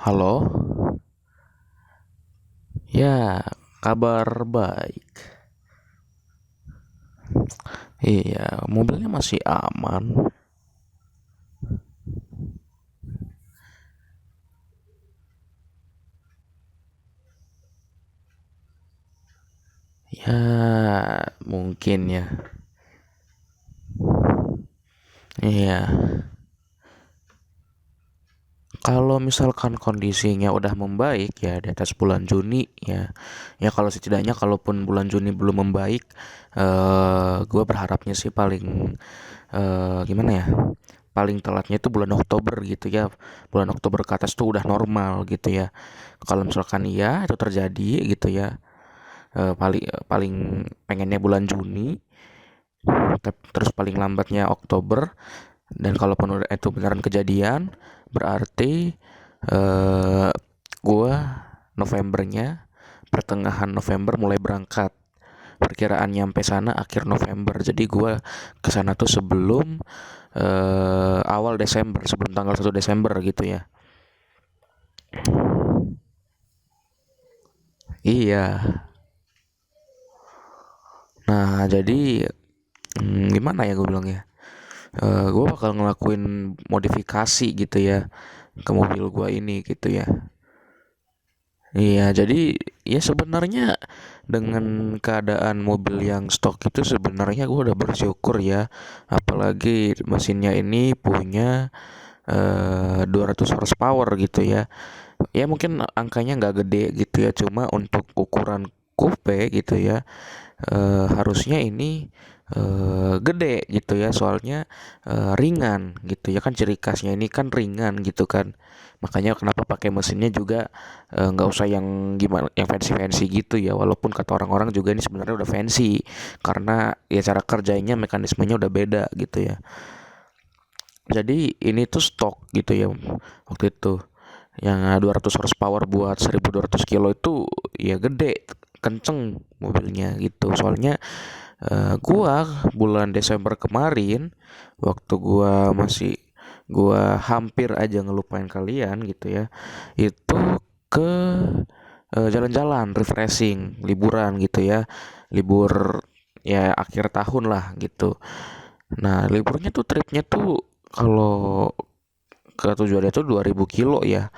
Halo, ya kabar baik. Iya, mobilnya masih aman. Ya, mungkin ya. Iya, kalau misalkan kondisinya udah membaik ya di atas bulan Juni ya. Ya kalau setidaknya kalaupun bulan Juni belum membaik, gue berharapnya sih paling gimana ya? Paling telatnya itu bulan Oktober gitu ya. Bulan Oktober ke atas tuh udah normal gitu ya. Kalau misalkan iya itu terjadi gitu ya, paling paling pengennya bulan Juni, terus paling lambatnya Oktober. Dan kalaupun udah itu beneran kejadian, berarti eh gua Novembernya, pertengahan November mulai berangkat. Perkiraan nyampe sana akhir November. Jadi gua kesana tuh sebelum awal Desember, sebelum tanggal 1 Desember gitu ya. Iya. Nah, jadi gimana ya gue bilang ya? Gue bakal ngelakuin modifikasi gitu ya ke mobil gue ini gitu ya. Iya, jadi ya sebenarnya dengan keadaan mobil yang stok itu sebenarnya gue udah bersyukur ya. Apalagi mesinnya ini punya 200 horsepower gitu ya. Ya mungkin angkanya nggak gede gitu ya, cuma untuk ukuran coupe gitu ya, harusnya ini gede gitu ya, soalnya ringan gitu ya, kan ciri khasnya ini kan ringan gitu kan. Makanya kenapa pakai mesinnya juga nggak usah yang gimana yang fancy fancy gitu ya, walaupun kata orang-orang juga ini sebenarnya udah fancy karena ya cara kerjanya mekanismenya udah beda gitu ya. Jadi ini tuh stok gitu ya waktu itu, yang 200 horsepower buat 1200 kilo itu ya gede, kenceng mobilnya gitu. Soalnya gua bulan Desember kemarin, waktu gua hampir aja ngelupain kalian gitu ya, itu ke jalan-jalan refreshing, liburan gitu ya, libur ya akhir tahun lah gitu. Nah, liburnya tuh tripnya tuh kalau ke tujuannya tuh 2000 kilo ya,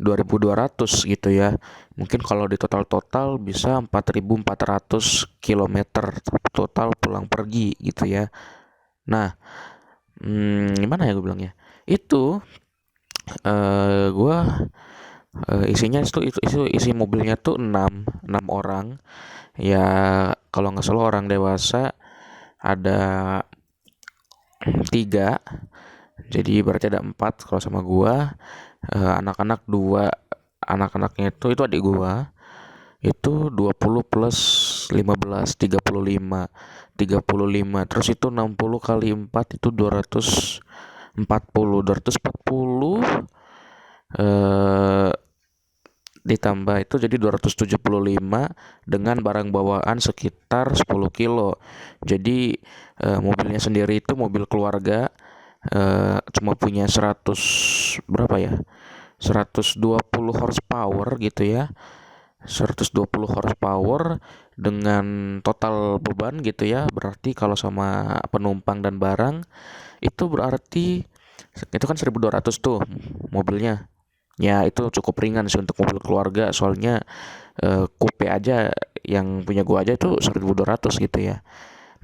2200 gitu ya. Mungkin kalau di total-total bisa 4400 kilometer total pulang pergi gitu ya. Nah, gimana ya gue bilangnya? Itu gua isinya itu isi mobilnya tuh 6 orang. Ya kalau nggak salah orang dewasa ada tiga, jadi berarti ada empat kalau sama gua. Anak-anak dua, anak-anaknya itu adik gua, itu 20 plus 15, 35 terus itu 60 kali 4 itu 240 eh ditambah itu jadi 275 dengan barang bawaan sekitar 10 kilo. Jadi mobilnya sendiri itu mobil keluarga, cuma punya 100 berapa ya, 120 horsepower gitu ya, 120 horsepower dengan total beban gitu ya. Berarti kalau sama penumpang dan barang itu berarti itu kan 1200 tuh mobilnya. Ya itu cukup ringan sih untuk mobil keluarga, soalnya coupe aja yang punya gua aja itu 1200 gitu ya.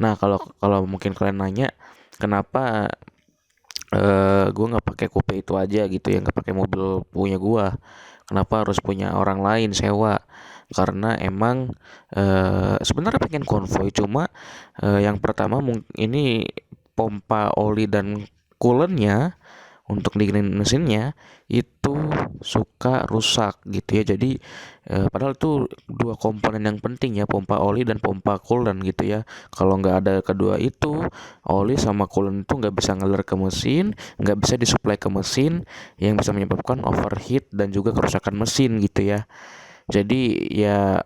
Nah, kalau kalau mungkin kalian nanya kenapa gua nggak pakai coupe itu aja gitu ya, nggak pakai mobil punya gua, kenapa harus punya orang lain sewa? Karena emang sebenarnya pengen konvoy, cuma yang pertama ini pompa oli dan coolant untuk dinginin mesinnya itu suka rusak gitu ya. Jadi padahal itu dua komponen yang penting ya, pompa oli dan pompa coolant gitu ya. Kalau nggak ada kedua itu, oli sama coolant itu nggak bisa ngalir ke mesin, nggak bisa disuplai ke mesin, yang bisa menyebabkan overheat dan juga kerusakan mesin gitu ya. Jadi ya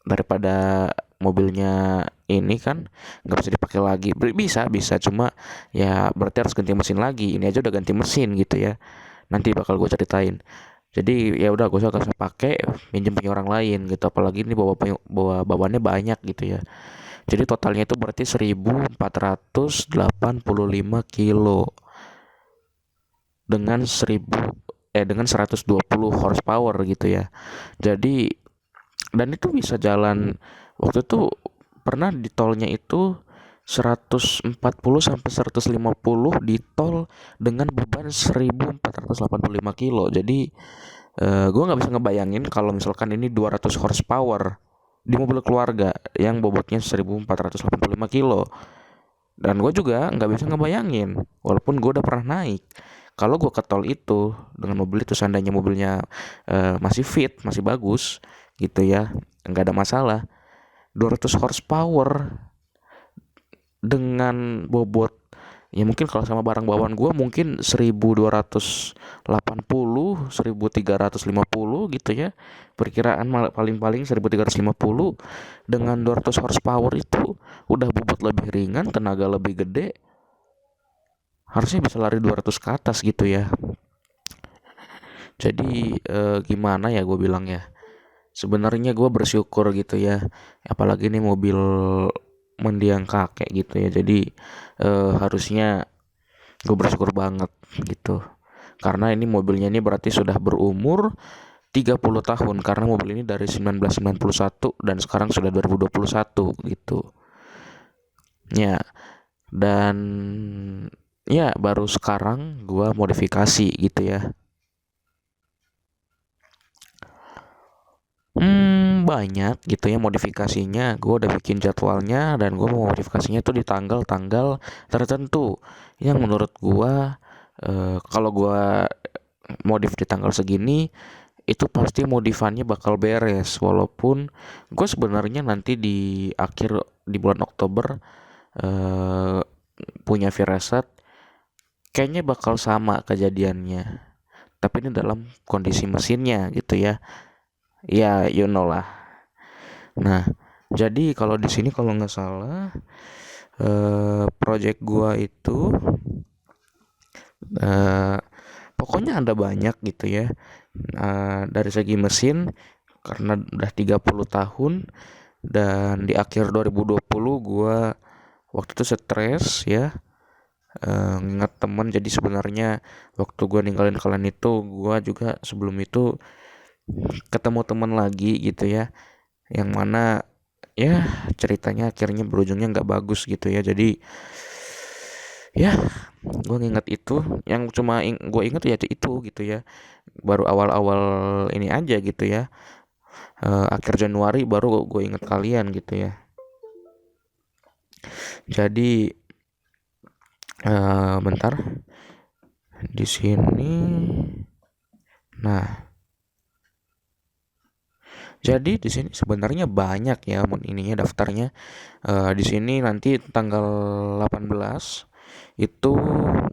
daripada mobilnya ini kan nggak bisa dipakai lagi, bisa bisa cuma ya berarti harus ganti mesin lagi. Ini aja udah ganti mesin gitu ya, nanti bakal gue ceritain. Jadi ya udah gue gak usah pakai, minjem punya orang lain gitu. Apalagi ini bawa bawaannya banyak gitu ya. Jadi totalnya itu berarti 1485 kilo dengan 120 horsepower gitu ya. Jadi dan itu bisa jalan waktu itu pernah di tolnya itu 140 sampai 150 di tol dengan beban 1485 kilo. Jadi gue nggak bisa ngebayangin kalau misalkan ini 200 horsepower di mobil keluarga yang bobotnya 1485 kilo. Dan gue juga nggak bisa ngebayangin, walaupun gue udah pernah naik, kalau gue ke tol itu dengan mobil itu, seandainya mobilnya masih fit, masih bagus gitu ya, nggak ada masalah, 200 horsepower dengan bobot ya mungkin kalau sama barang bawaan gue mungkin 1280 1350 gitu ya, perkiraan paling-paling 1350 dengan 200 horsepower itu udah bobot lebih ringan, tenaga lebih gede, harusnya bisa lari 200 ke atas gitu ya. Jadi gimana ya gue bilang ya, sebenarnya gue bersyukur gitu ya, apalagi ini mobil mendiang kakek gitu ya. Jadi harusnya gue bersyukur banget gitu, karena ini mobilnya ini berarti sudah berumur 30 tahun, karena mobil ini dari 1991 dan sekarang sudah 2021 gitu ya. Dan ya baru sekarang gue modifikasi gitu ya. Banyak gitu ya modifikasinya. Gue udah bikin jadwalnya dan gue mau modifikasinya tuh di tanggal-tanggal tertentu yang menurut gue kalau gue modif di tanggal segini itu pasti modifannya bakal beres. Walaupun gue sebenarnya nanti di akhir di bulan Oktober eh, punya firasat kayaknya bakal sama kejadiannya. Tapi ini dalam kondisi mesinnya gitu ya. Ya, you know lah. Nah, jadi kalau di sini kalau nggak salah project gua itu eh, pokoknya ada banyak gitu ya. Dari segi mesin karena udah 30 tahun dan di akhir 2020 gua waktu itu stres ya, nginget temen. Jadi sebenarnya waktu gua ninggalin kalian itu gua juga sebelum itu ketemu temen lagi gitu ya, yang mana ya ceritanya akhirnya berujungnya nggak bagus gitu ya. Jadi ya gue nginget itu, yang cuma gue inget ya itu gitu ya, baru awal-awal ini aja gitu ya. Akhir Januari baru gue inget kalian gitu ya. Jadi bentar di sini. Nah, jadi di sini sebenarnya banyak ya ininya daftarnya. Di sini nanti tanggal 18 itu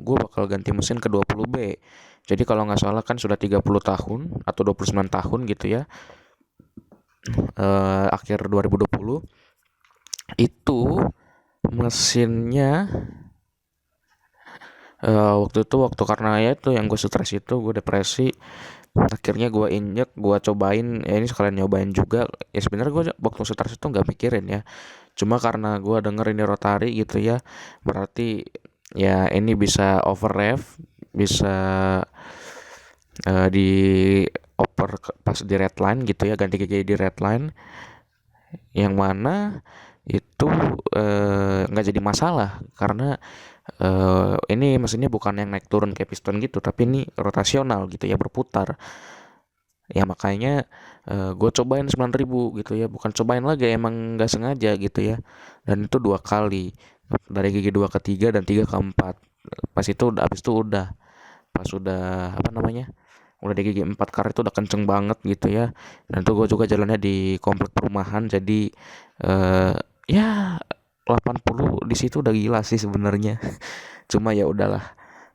gue bakal ganti mesin ke 20B. Jadi kalau nggak salah kan sudah 30 tahun atau 29 tahun gitu ya. Akhir 2020 itu mesinnya waktu karena ya itu yang gue stres itu gue depresi, akhirnya gue injek, gue cobain ya, ini sekalian nyobain juga ya. Sebenarnya gue waktu stres itu nggak mikirin ya, cuma karena gue denger ini rotari gitu ya, berarti ya ini bisa over rev, bisa di oper pas di redline gitu ya, ganti gigi di redline, yang mana itu nggak jadi masalah karena ini mesinnya bukan yang naik turun kayak piston gitu, tapi ini rotasional gitu ya, berputar ya. Makanya gue cobain 9.000 gitu ya, bukan cobain lagi, emang nggak sengaja gitu ya. Dan itu 2 kali, dari gigi 2 ke 3 dan 3 ke 4. Pas itu udah, habis itu udah pas udah apa namanya, udah di gigi 4 karena itu udah kenceng banget gitu ya. Dan itu gue juga jalannya di komplek perumahan, jadi eh ya 80 di situ udah gila sih sebenarnya. Cuma ya udahlah.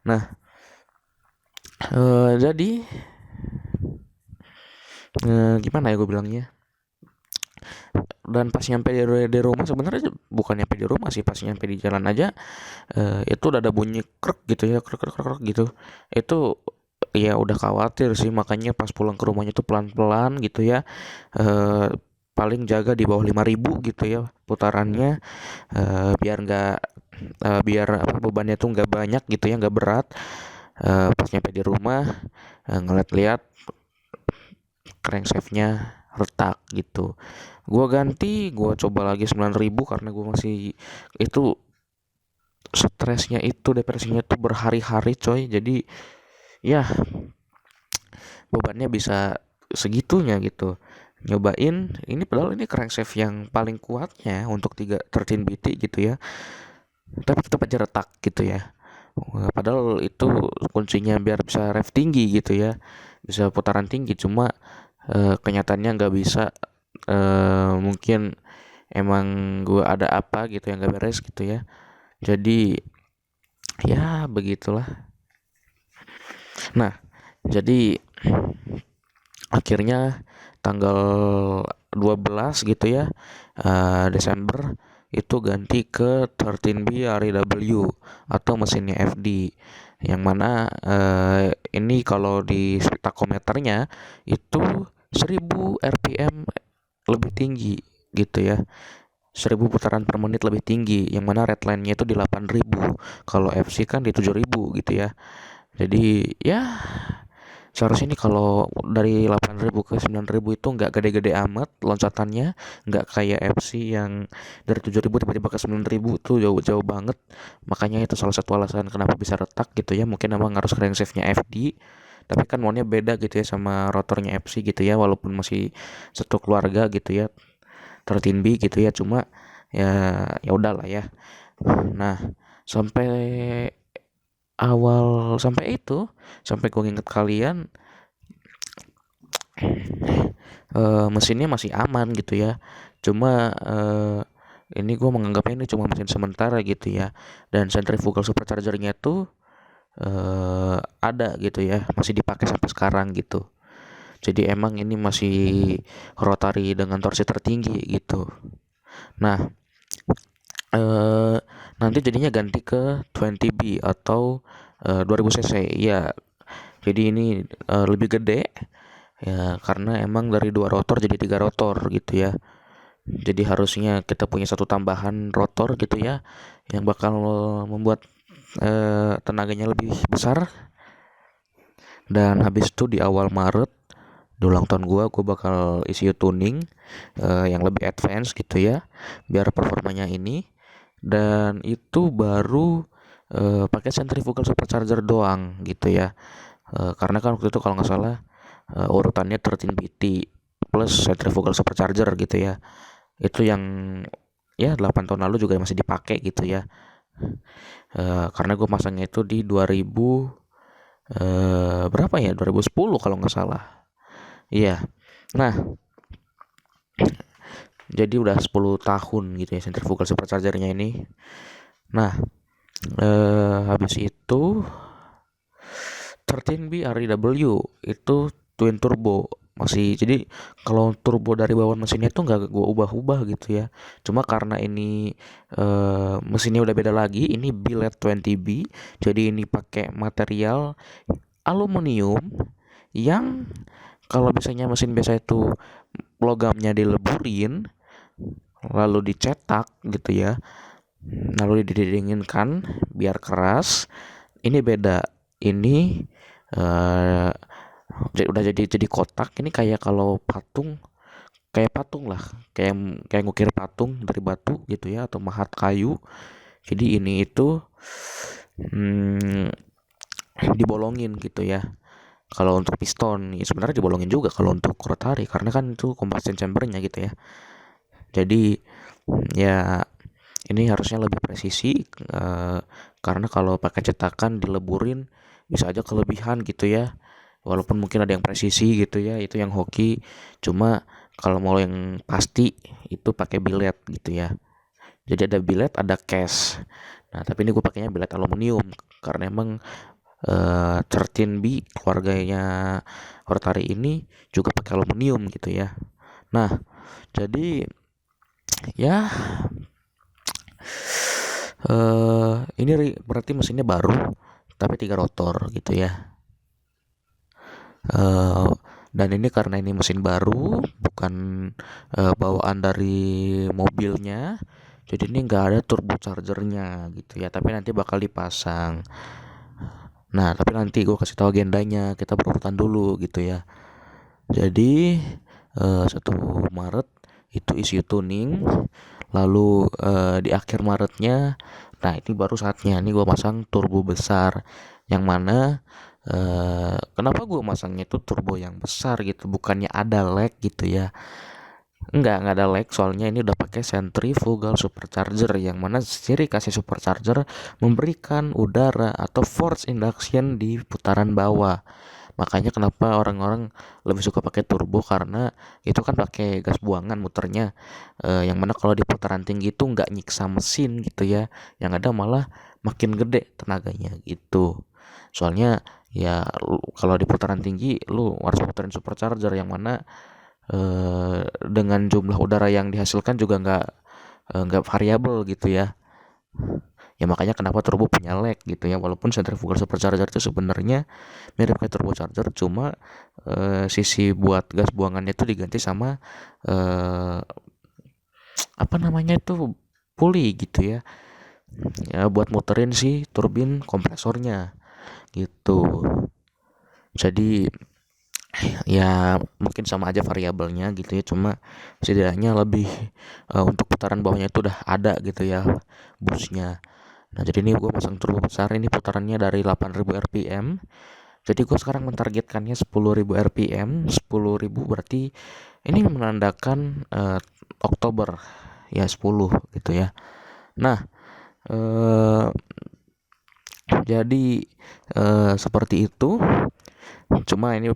Nah, jadi gimana ya gue bilangnya, dan pas nyampe di rumah, sebenarnya bukan nyampe di rumah sih, pas nyampe di jalan aja itu udah ada bunyi krek gitu ya, krek krek krek gitu. Itu ya udah khawatir sih, makanya pas pulang ke rumahnya tuh pelan-pelan gitu ya. eh, Paling jaga di bawah 5.000 gitu ya putarannya, biar nggak biar apa, bebannya tuh nggak banyak gitu ya, nggak berat. Pas nyampe di rumah, ngeliat-liat crankshaftnya retak gitu, gua ganti, gua coba lagi 9.000 karena gua masih itu, stresnya itu, depresinya tuh berhari-hari coy. Jadi ya bebannya bisa segitunya gitu. Nyobain ini, padahal ini crankshaft yang paling kuatnya untuk 13 BT gitu ya, tapi tetap aja retak gitu ya. Padahal itu kuncinya biar bisa rev tinggi gitu ya, bisa putaran tinggi, cuma kenyataannya nggak bisa. Mungkin emang gue ada apa gitu yang nggak beres gitu ya. Jadi ya begitulah. Nah, jadi akhirnya tanggal 12 gitu ya, Desember, itu ganti ke 13B REW atau mesinnya FD, yang mana ini kalau di takometernya itu 1000 RPM lebih tinggi gitu ya, 1000 putaran per menit lebih tinggi, yang mana redline-nya itu di 8.000, kalau FC kan di 7.000 gitu ya. Jadi ya seharusnya ini kalau dari 8.000 ke 9.000 itu nggak gede-gede amat loncatannya, nggak kayak FC yang dari 7.000 tiba-tiba ke 9.000 tuh jauh-jauh banget. Makanya itu salah satu alasan kenapa bisa retak gitu ya, mungkin emang harus crankshaftnya FD, tapi kan maunya beda gitu ya sama rotornya FC gitu ya, walaupun masih satu keluarga gitu ya, 13B gitu ya, cuma ya ya udahlah ya. Nah, sampai sampai itu, sampai gue nginget kalian, mesinnya masih aman gitu ya. Cuma ini gue menganggapnya ini cuma mesin sementara gitu ya. Dan centrifugal superchargernya tuh ada gitu ya, masih dipakai sampai sekarang gitu. Jadi emang ini masih rotary dengan torsi tertinggi gitu. Nah, eh, nanti jadinya ganti ke 20B atau 2000 cc ya. Jadi ini lebih gede ya, karena emang dari dua rotor jadi tiga rotor gitu ya. Jadi harusnya kita punya satu tambahan rotor gitu ya, yang bakal membuat tenaganya lebih besar. Dan habis itu di awal Maret, di ulang tahun gua bakal isi tuning yang lebih advance gitu ya, biar performanya ini. Dan itu baru pakai centrifugal supercharger doang gitu ya. Karena kan waktu itu kalau nggak salah urutannya 13 BT plus centrifugal supercharger gitu ya. Itu yang ya 8 tahun lalu juga masih dipakai gitu ya. Karena gue masangnya itu di 2000 berapa ya, 2010 kalau nggak salah. Iya. Nah, jadi udah 10 tahun gitu ya centrifugal superchargernya ini. Nah, habis itu 13B REW itu twin turbo masih. Jadi kalau turbo dari bawaan mesinnya tuh nggak gue ubah-ubah gitu ya, cuma karena ini mesinnya udah beda lagi, ini billet 20B, jadi ini pakai material aluminium yang kalau biasanya mesin biasa itu logamnya dileburin lalu dicetak gitu ya, lalu didinginkan biar keras. Ini beda, ini eh udah jadi kotak. Ini kayak kalau patung, kayak patung lah, kayak kayak ngukir patung dari batu gitu ya, atau mahat kayu. Jadi ini itu hmm, dibolongin gitu ya. Kalau untuk piston ya sebenarnya dibolongin juga kalau untuk rotary, karena kan itu combustion chambernya gitu ya. Jadi ya ini harusnya lebih presisi, karena kalau pakai cetakan dileburin bisa aja kelebihan gitu ya. Walaupun mungkin ada yang presisi gitu ya, itu yang hoki. Cuma kalau mau yang pasti itu pakai billet gitu ya. Jadi ada billet, ada case. Nah, tapi ini gue pakainya billet aluminium karena emang 13B keluarganya Hortari ini juga pakai aluminium gitu ya. Nah, jadi ya ini berarti mesinnya baru tapi tiga rotor gitu ya. Eh, dan ini karena ini mesin baru, bukan bawaan dari mobilnya, jadi ini nggak ada turbochargernya gitu ya, tapi nanti bakal dipasang. Nah, tapi nanti gue kasih tahu agendanya, kita berurutan dulu gitu ya. Jadi 1 Maret itu isi tuning, lalu di akhir Maretnya, nah ini baru saatnya nih gue masang turbo besar, yang mana kenapa gue masangnya itu turbo yang besar gitu, bukannya ada lag gitu ya. Enggak ada lag, soalnya ini udah pakai centrifugal supercharger, yang mana ciri kasih supercharger memberikan udara atau force induction di putaran bawah. Makanya kenapa orang-orang lebih suka pakai turbo, karena itu kan pakai gas buangan muternya, yang mana kalau di putaran tinggi itu nggak nyiksa mesin gitu ya, yang ada malah makin gede tenaganya gitu. Soalnya ya kalau di putaran tinggi lu harus puterin supercharger, yang mana dengan jumlah udara yang dihasilkan juga nggak variabel gitu ya. Ya makanya kenapa turbo punya lag gitu ya, walaupun centrifugal supercharger itu sebenarnya mirip kayak turbocharger, cuma sisi buat gas buangannya itu diganti sama eh, apa namanya itu, puli gitu ya, ya buat muterin si turbin kompresornya gitu. Jadi ya mungkin sama aja variabelnya gitu ya, cuma setidaknya lebih untuk putaran bawahnya itu udah ada gitu ya busnya. Nah jadi ini gue pasang turbo besar, ini putarannya dari 8.000 rpm. Jadi gue sekarang mentargetkannya 10.000 rpm. 10.000 berarti ini menandakan Oktober ya 10 gitu ya. Nah jadi seperti itu. Cuma ini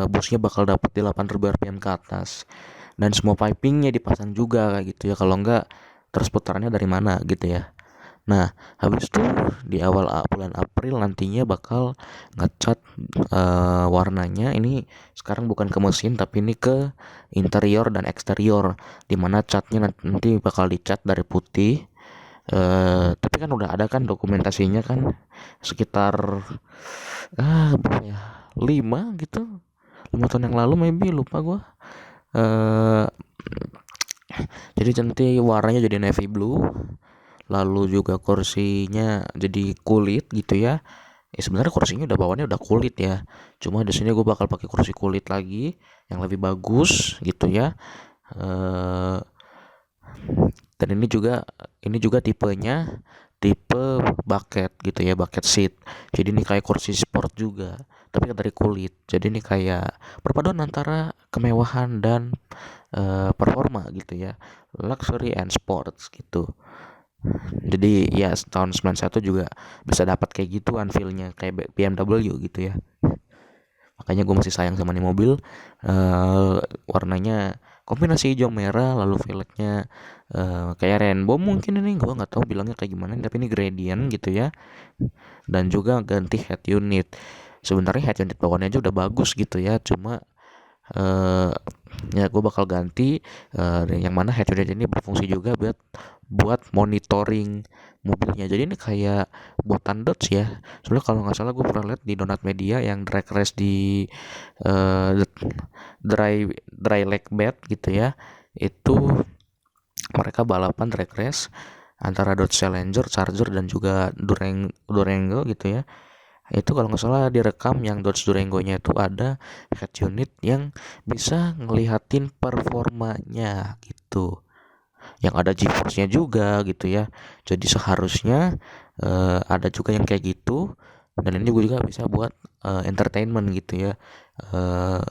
busnya bakal dapat di 8.000 rpm ke atas, dan semua pipingnya dipasang juga kayak gitu ya, kalau enggak terus putarannya dari mana gitu ya. Nah, habis itu di awal bulan April nantinya bakal ngecat warnanya. Ini sekarang bukan ke mesin, tapi ini ke interior dan eksterior, dimana catnya nanti bakal dicat dari putih. Tapi kan udah ada kan dokumentasinya kan, sekitar berapa ya, 5 gitu, 5 tahun yang lalu maybe, lupa gue. eh jadi nanti warnanya jadi navy blue, lalu juga kursinya jadi kulit gitu ya. Ya sebenarnya kursinya udah bawaannya udah kulit ya, cuma di sini gue bakal pakai kursi kulit lagi yang lebih bagus gitu ya. eh dan ini juga tipenya tipe bucket gitu ya, bucket seat. Jadi ini kayak kursi sport juga, tapi dari kulit. Jadi ini kayak perpaduan antara kemewahan dan performa gitu ya, luxury and sports gitu. Jadi ya tahun 91 juga bisa dapat kayak gitu feel-nya kayak BMW gitu ya. Makanya gue masih sayang sama nih mobil. eh Warnanya kombinasi hijau merah, lalu velgnya kayak rainbow mungkin, ini gue nggak tahu bilangnya kayak gimana, tapi ini gradient gitu ya. Dan juga ganti head unit. Sebenarnya head unit bawahnya aja udah bagus gitu ya, cuma eh ya gue bakal ganti, yang mana head unit ini berfungsi juga buat monitoring mobilnya. Jadi ini kayak buatan Dodge ya. Soalnya kalau nggak salah gue pernah lihat di Donat Media yang drag race di uh, dry dry lake bed gitu ya. Itu mereka balapan drag race antara Dodge Challenger, Charger dan juga Durango gitu ya. Itu kalau nggak salah direkam yang Dodge Durango-nya itu ada head unit yang bisa ngelihatin performanya gitu, yang ada GeForce-nya juga gitu ya. Jadi seharusnya ada juga yang kayak gitu, dan ini juga bisa buat entertainment gitu ya. eh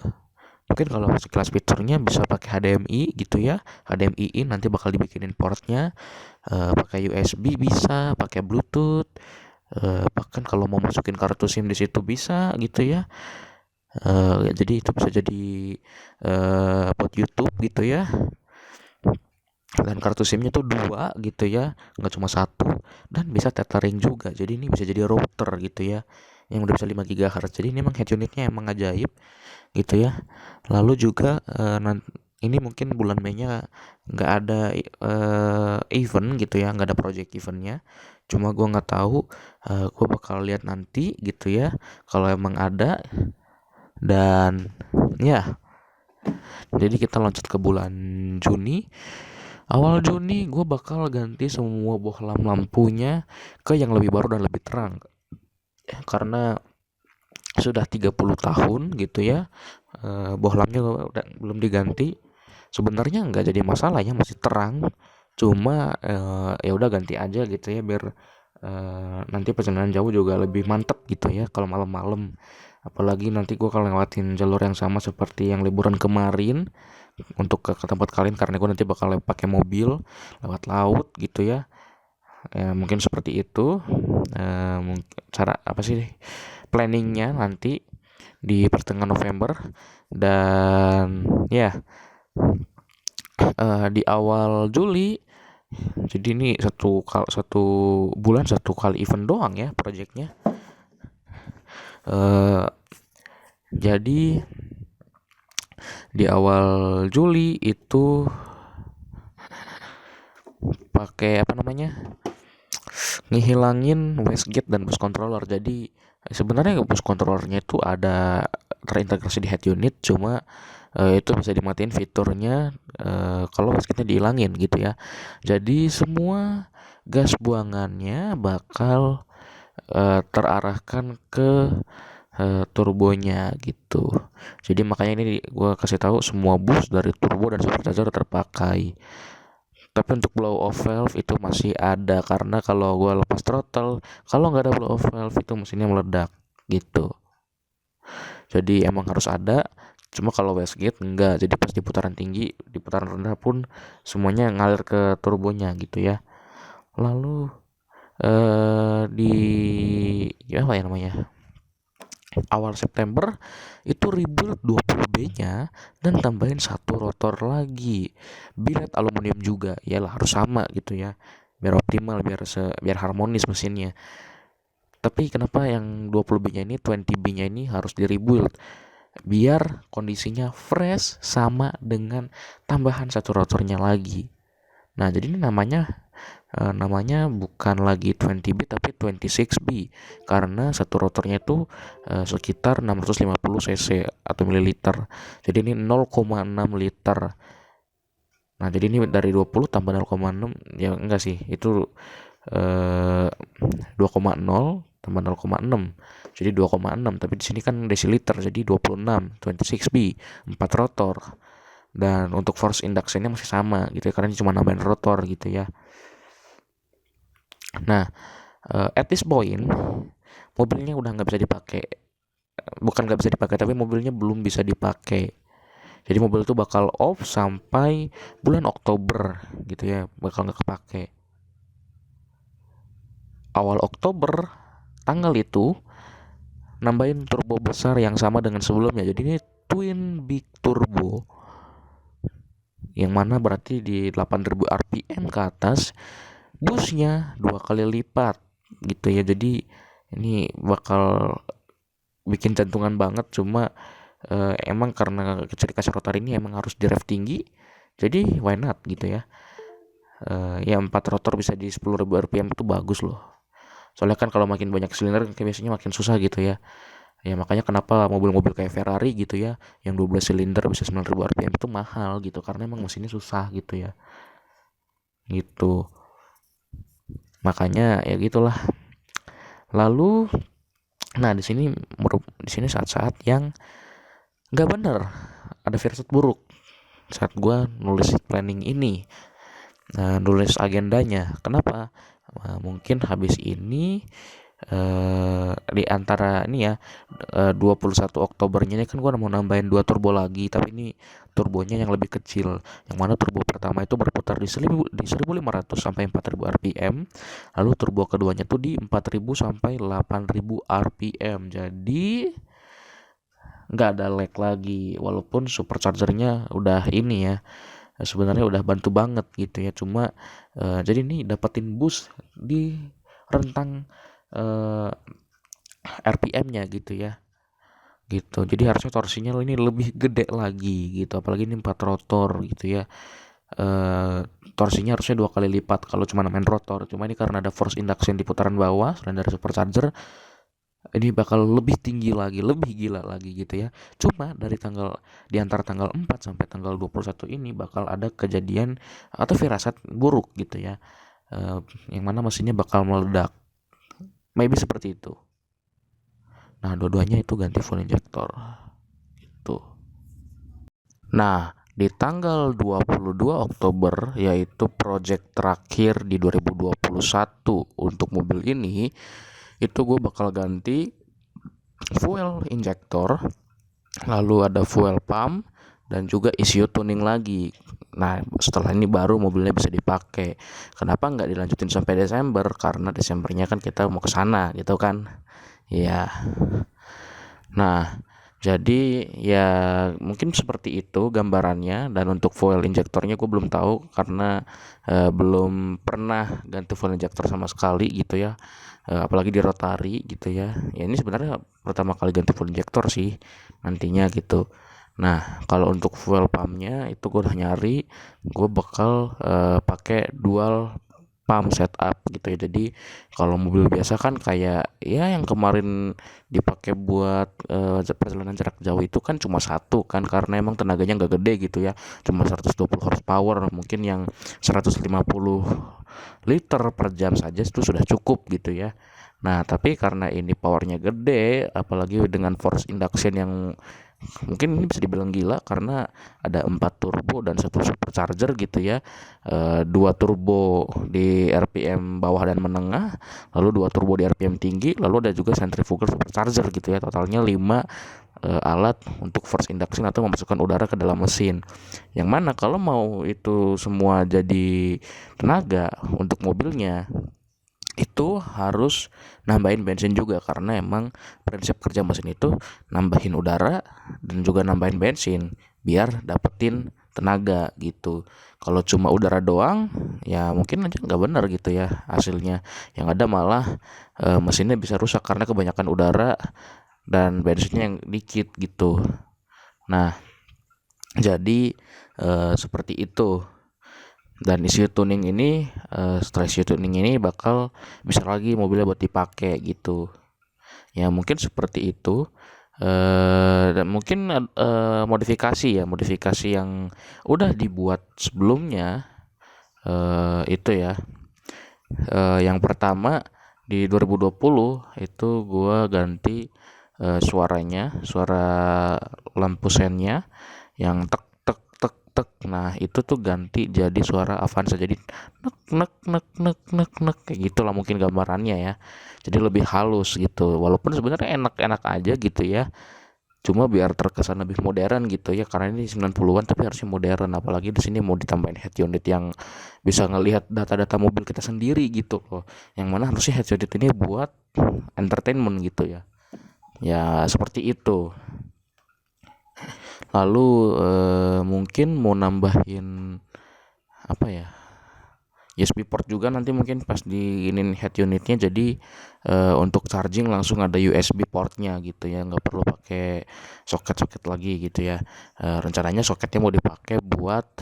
Mungkin kalau sekelas fiturnya bisa pakai HDMI gitu ya, HDMI in, nanti bakal dibikinin portnya, pakai USB bisa, pakai Bluetooth, bahkan kalau mau masukin kartu SIM di situ bisa gitu ya. Jadi itu bisa jadi buat YouTube gitu ya. Dan kartu SIM-nya tuh dua gitu ya, nggak cuma satu, dan bisa tethering juga. Jadi ini bisa jadi router gitu ya, yang udah bisa 5 GHz. Jadi ini emang head unitnya emang ajaib gitu ya. Lalu juga ini mungkin bulan Mei-nya nggak ada event gitu ya, nggak ada project eventnya. Cuma gue nggak tahu, gue bakal lihat nanti gitu ya. Kalau emang ada, Dan ya, jadi kita loncat ke bulan Juni. Awal Juni gue bakal ganti semua bohlam lampunya ke yang lebih baru dan lebih terang. Karena sudah 30 tahun gitu ya, bohlamnya belum diganti. Sebenarnya nggak jadi masalah ya, masih terang. Cuma ya udah ganti aja gitu ya, biar nanti perjalanan jauh juga lebih mantep gitu ya kalau malam-malam. Apalagi nanti gue kalau lewatin jalur yang sama seperti yang liburan kemarin untuk ke tempat kalian, karena gue nanti bakal pakai mobil lewat laut gitu ya. Mungkin seperti itu. Cara apa sih planningnya nanti di pertengahan November. Dan ya, di awal Juli, jadi ini satu bulan satu kali event doang ya projectnya. eh jadi di awal Juli itu pakai apa namanya, ngehilangin wastegate dan bus controller. Jadi sebenarnya bus controllernya itu ada terintegrasi di head unit, cuma itu bisa dimatiin fiturnya kalau wastegate-nya dihilangin gitu ya. Jadi semua gas buangannya bakal terarahkan ke turbonya gitu. Jadi makanya ini gue kasih tahu semua bus dari turbo dan supercharger terpakai. Tapi untuk blow off valve itu masih ada, karena kalau gue lepas throttle, kalau nggak ada blow off valve itu mesinnya meledak gitu. Jadi emang harus ada. Cuma kalau wastegate enggak. Jadi pas di putaran tinggi, di putaran rendah pun semuanya ngalir ke turbonya gitu ya. Lalu di ya apa ya namanya, awal September itu rebuild 20B-nya dan tambahin satu rotor lagi. Billet aluminium juga, ya lah harus sama gitu ya. Biar optimal, biar harmonis mesinnya. Tapi kenapa yang 20B-nya ini, 20B-nya ini harus di rebuild? Biar kondisinya fresh sama dengan tambahan satu rotornya lagi. Nah, jadi ini namanya bukan lagi 20B tapi 26B, karena satu rotornya itu sekitar 650 cc atau mililiter. Jadi ini 0,6 liter. Nah, jadi ini dari 20 tambah 0,6, ya enggak sih, itu 2,0 tambah 0,6. Jadi 2,6, tapi di sini kan desiliter, jadi 26, 26B, 4 rotor. Dan untuk force inductionnya masih sama gitu ya, karena ini cuma nambahin rotor gitu ya. Nah, at this point mobilnya udah nggak bisa dipakai. Bukan nggak bisa dipakai, tapi mobilnya belum bisa dipakai. Jadi mobil itu bakal off sampai bulan Oktober gitu ya, bakal nggak kepake. Awal Oktober tanggal itu nambahin turbo besar yang sama dengan sebelumnya. Jadi ini twin big turbo, yang mana berarti di 8000 rpm ke atas busnya 2 kali lipat gitu ya. Jadi ini bakal bikin jantungan banget. Cuma emang karena keceritaan rotor ini emang harus di rev tinggi, jadi why not gitu ya. Ya 4 rotor bisa di 10.000 rpm itu bagus loh. Soalnya kan kalau makin banyak silinder kan biasanya makin susah gitu ya. Ya makanya kenapa mobil-mobil kayak Ferrari gitu ya, yang 12 silinder bisa 9.000 rpm itu mahal gitu, karena emang mesinnya susah gitu ya. Gitu. Makanya ya gitulah. Lalu nah di sini saat-saat yang nggak bener, ada firasat buruk saat gue nulis planning ini. Nah, nulis agendanya. Kenapa? Nah, mungkin habis ini di antara ini ya, 21 Oktobernya ini kan gue mau nambahin 2 turbo lagi, tapi ini turbonya yang lebih kecil. Yang mana turbo pertama itu berputar di 1500 sampai 4000 rpm, lalu turbo keduanya tuh di 4000 sampai 8000 rpm. Jadi nggak ada lag lagi, walaupun superchargernya udah ini ya, sebenarnya udah bantu banget gitu ya. Cuma jadi nih dapetin boost di rentang RPM-nya gitu ya, gitu. Jadi harusnya torsinya ini lebih gede lagi gitu, apalagi ini 4 rotor gitu ya. Torsinya harusnya 2 kali lipat kalau cuma main rotor. Cuma ini karena ada force induction di putaran bawah selain dari supercharger, ini bakal lebih tinggi lagi, lebih gila lagi gitu ya. Cuma di antara tanggal 4 sampai tanggal 21 ini bakal ada kejadian atau firasat buruk gitu ya. Eh, yang mana mesinnya bakal meledak. Maybe seperti itu. Nah, dua-duanya itu ganti full injector. Tuh. Nah, di tanggal 22 Oktober yaitu project terakhir di 2021 untuk mobil ini, itu gue bakal ganti fuel injector, lalu ada fuel pump dan juga ECU tuning lagi. Nah, setelah ini baru mobilnya bisa dipakai. Kenapa nggak dilanjutin sampai Desember? Karena Desembernya kan kita mau ke sana gitu kan. Ya. Nah, jadi ya mungkin seperti itu gambarannya, dan untuk fuel injektornya gue belum tahu karena belum pernah ganti fuel injektor sama sekali gitu ya. Apalagi di rotary gitu ya. Ya ini sebenarnya pertama kali ganti fuel injektor sih nantinya gitu. Nah, kalau untuk fuel pumpnya itu gue udah nyari, gue bakal pakai dual pump setup gitu ya. Jadi kalau mobil biasa kan kayak ya yang kemarin dipakai buat perjalanan jarak jauh itu kan cuma satu kan, karena emang tenaganya nggak gede gitu ya, cuma 120 horsepower, mungkin yang 150 liter per jam saja itu sudah cukup gitu ya. Nah, tapi karena ini powernya gede, apalagi dengan force induction yang mungkin ini bisa dibilang gila karena ada 4 turbo dan satu supercharger gitu ya. Dua turbo di RPM bawah dan menengah, lalu dua turbo di RPM tinggi, lalu ada juga centrifugal supercharger gitu ya. Totalnya 5 alat untuk force induction atau memasukkan udara ke dalam mesin. Yang mana kalau mau itu semua jadi tenaga untuk mobilnya, itu harus nambahin bensin juga, karena emang prinsip kerja mesin itu nambahin udara dan juga nambahin bensin biar dapetin tenaga gitu. Kalau cuma udara doang ya mungkin aja nggak benar gitu ya hasilnya, yang ada malah mesinnya bisa rusak karena kebanyakan udara dan bensinnya yang dikit gitu. Nah, jadi seperti itu. Dan isi tuning ini, setelah isi tuning ini bakal bisa lagi mobilnya buat dipakai gitu. Ya mungkin seperti itu. Dan mungkin modifikasi ya, modifikasi yang udah dibuat sebelumnya, itu ya. Yang pertama di 2020 itu gua ganti suaranya, suara lampu sennya yang tek tek tek tek. Nah, itu tuh ganti jadi suara Avanza, jadi nek nek nek nek nek nek kayak gitulah mungkin gambarannya ya. Jadi lebih halus gitu. Walaupun sebenarnya enak-enak aja gitu ya. Cuma biar terkesan lebih modern gitu ya, karena ini 90-an tapi harusnya modern, apalagi di sini mau ditambahin head unit yang bisa ngelihat data-data mobil kita sendiri gitu loh. Yang mana harusnya head unit ini buat entertainment gitu ya. Ya seperti itu. Lalu mungkin mau nambahin apa ya? USB port juga nanti mungkin pas di ini head unitnya, jadi untuk charging langsung ada USB portnya gitu ya, nggak perlu pakai soket-soket lagi gitu ya. Rencananya soketnya mau dipakai buat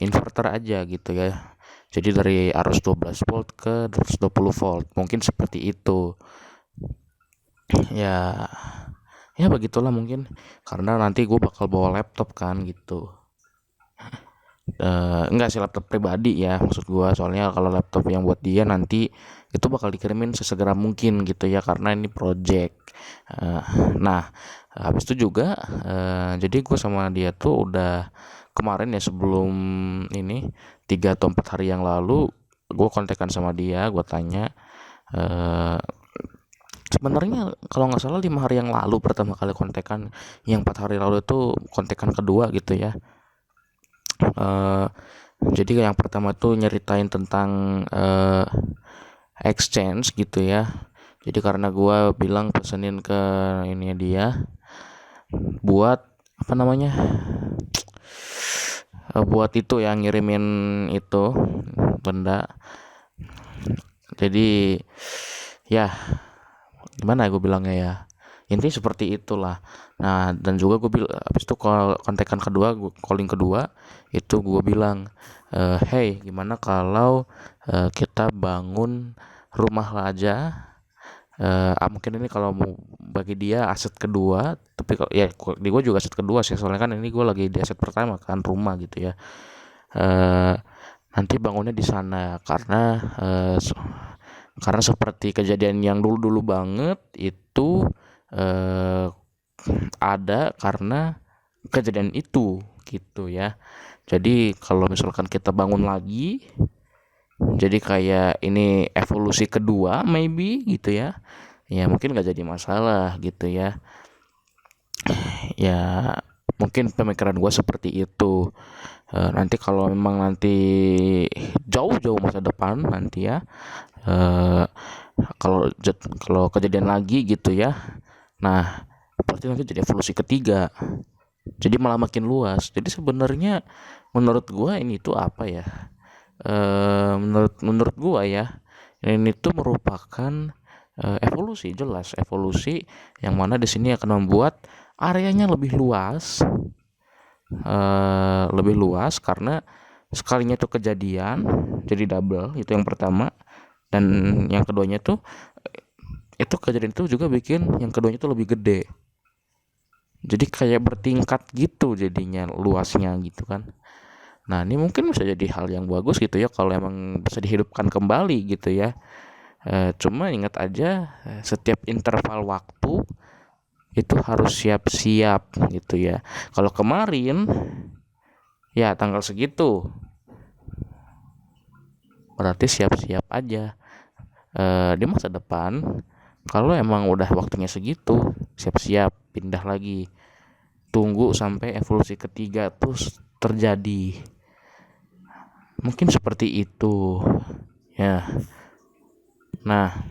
inverter aja gitu ya, jadi dari arus 12 volt ke 220 volt mungkin seperti itu ya. Ya begitulah mungkin, karena nanti gue bakal bawa laptop kan gitu. Enggak sih laptop pribadi ya maksud gua, soalnya kalau laptop yang buat dia nanti itu bakal dikirimin sesegera mungkin gitu ya, karena ini project. Eh, nah, habis itu juga jadi gue sama dia tuh udah kemarin ya, sebelum ini 3 atau 4 hari yang lalu gue kontekan sama dia, gue tanya eh sebenarnya kalau nggak salah 5 hari yang lalu pertama kali kontekan, yang 4 hari lalu itu kontekan kedua gitu ya. eh jadi yang pertama tuh nyeritain tentang exchange gitu ya. Jadi karena gua bilang pesenin ke ini dia buat apa namanya, buat itu yang ngirimin itu benda. Jadi ya gimana gue bilangnya ya, intinya seperti itulah. Nah, dan juga gue bilang habis itu kontekan kedua, calling kedua itu gue bilang, hey gimana kalau kita bangun rumah aja Mungkin ini kalau mau bagi dia aset kedua, tapi kalau ya di gue juga aset kedua sih, soalnya kan ini gue lagi di aset pertama kan, rumah gitu ya. eh Nanti bangunnya di sana eh, karena seperti kejadian yang dulu-dulu banget itu, eh, ada karena kejadian itu gitu ya. Jadi kalau misalkan kita bangun lagi, jadi kayak ini evolusi kedua maybe gitu ya. Ya mungkin gak jadi masalah gitu ya. Ya mungkin pemikiran gue seperti itu. Nanti kalau memang nanti jauh-jauh masa depan nanti ya, eh, kalau kejadian lagi gitu ya, nah berarti nanti jadi evolusi ketiga, jadi malah makin luas. Jadi sebenarnya menurut gua ini tuh apa ya, menurut menurut gua ya, ini tuh merupakan evolusi, jelas evolusi yang mana di sini akan membuat areanya lebih luas karena sekalinya itu kejadian jadi double. Itu yang pertama. Dan yang keduanya tuh, itu kejadian itu juga bikin yang keduanya tuh lebih gede, jadi kayak bertingkat gitu jadinya luasnya gitu kan. Nah ini mungkin bisa jadi hal yang bagus gitu ya kalau emang bisa dihidupkan kembali gitu ya. Cuma ingat aja, setiap interval waktu itu harus siap-siap gitu ya. Kalau kemarin ya tanggal segitu, berarti siap-siap aja. Di masa depan kalau emang udah waktunya segitu, siap-siap pindah lagi, tunggu sampai evolusi ketiga terus terjadi. Mungkin seperti itu ya. Nah,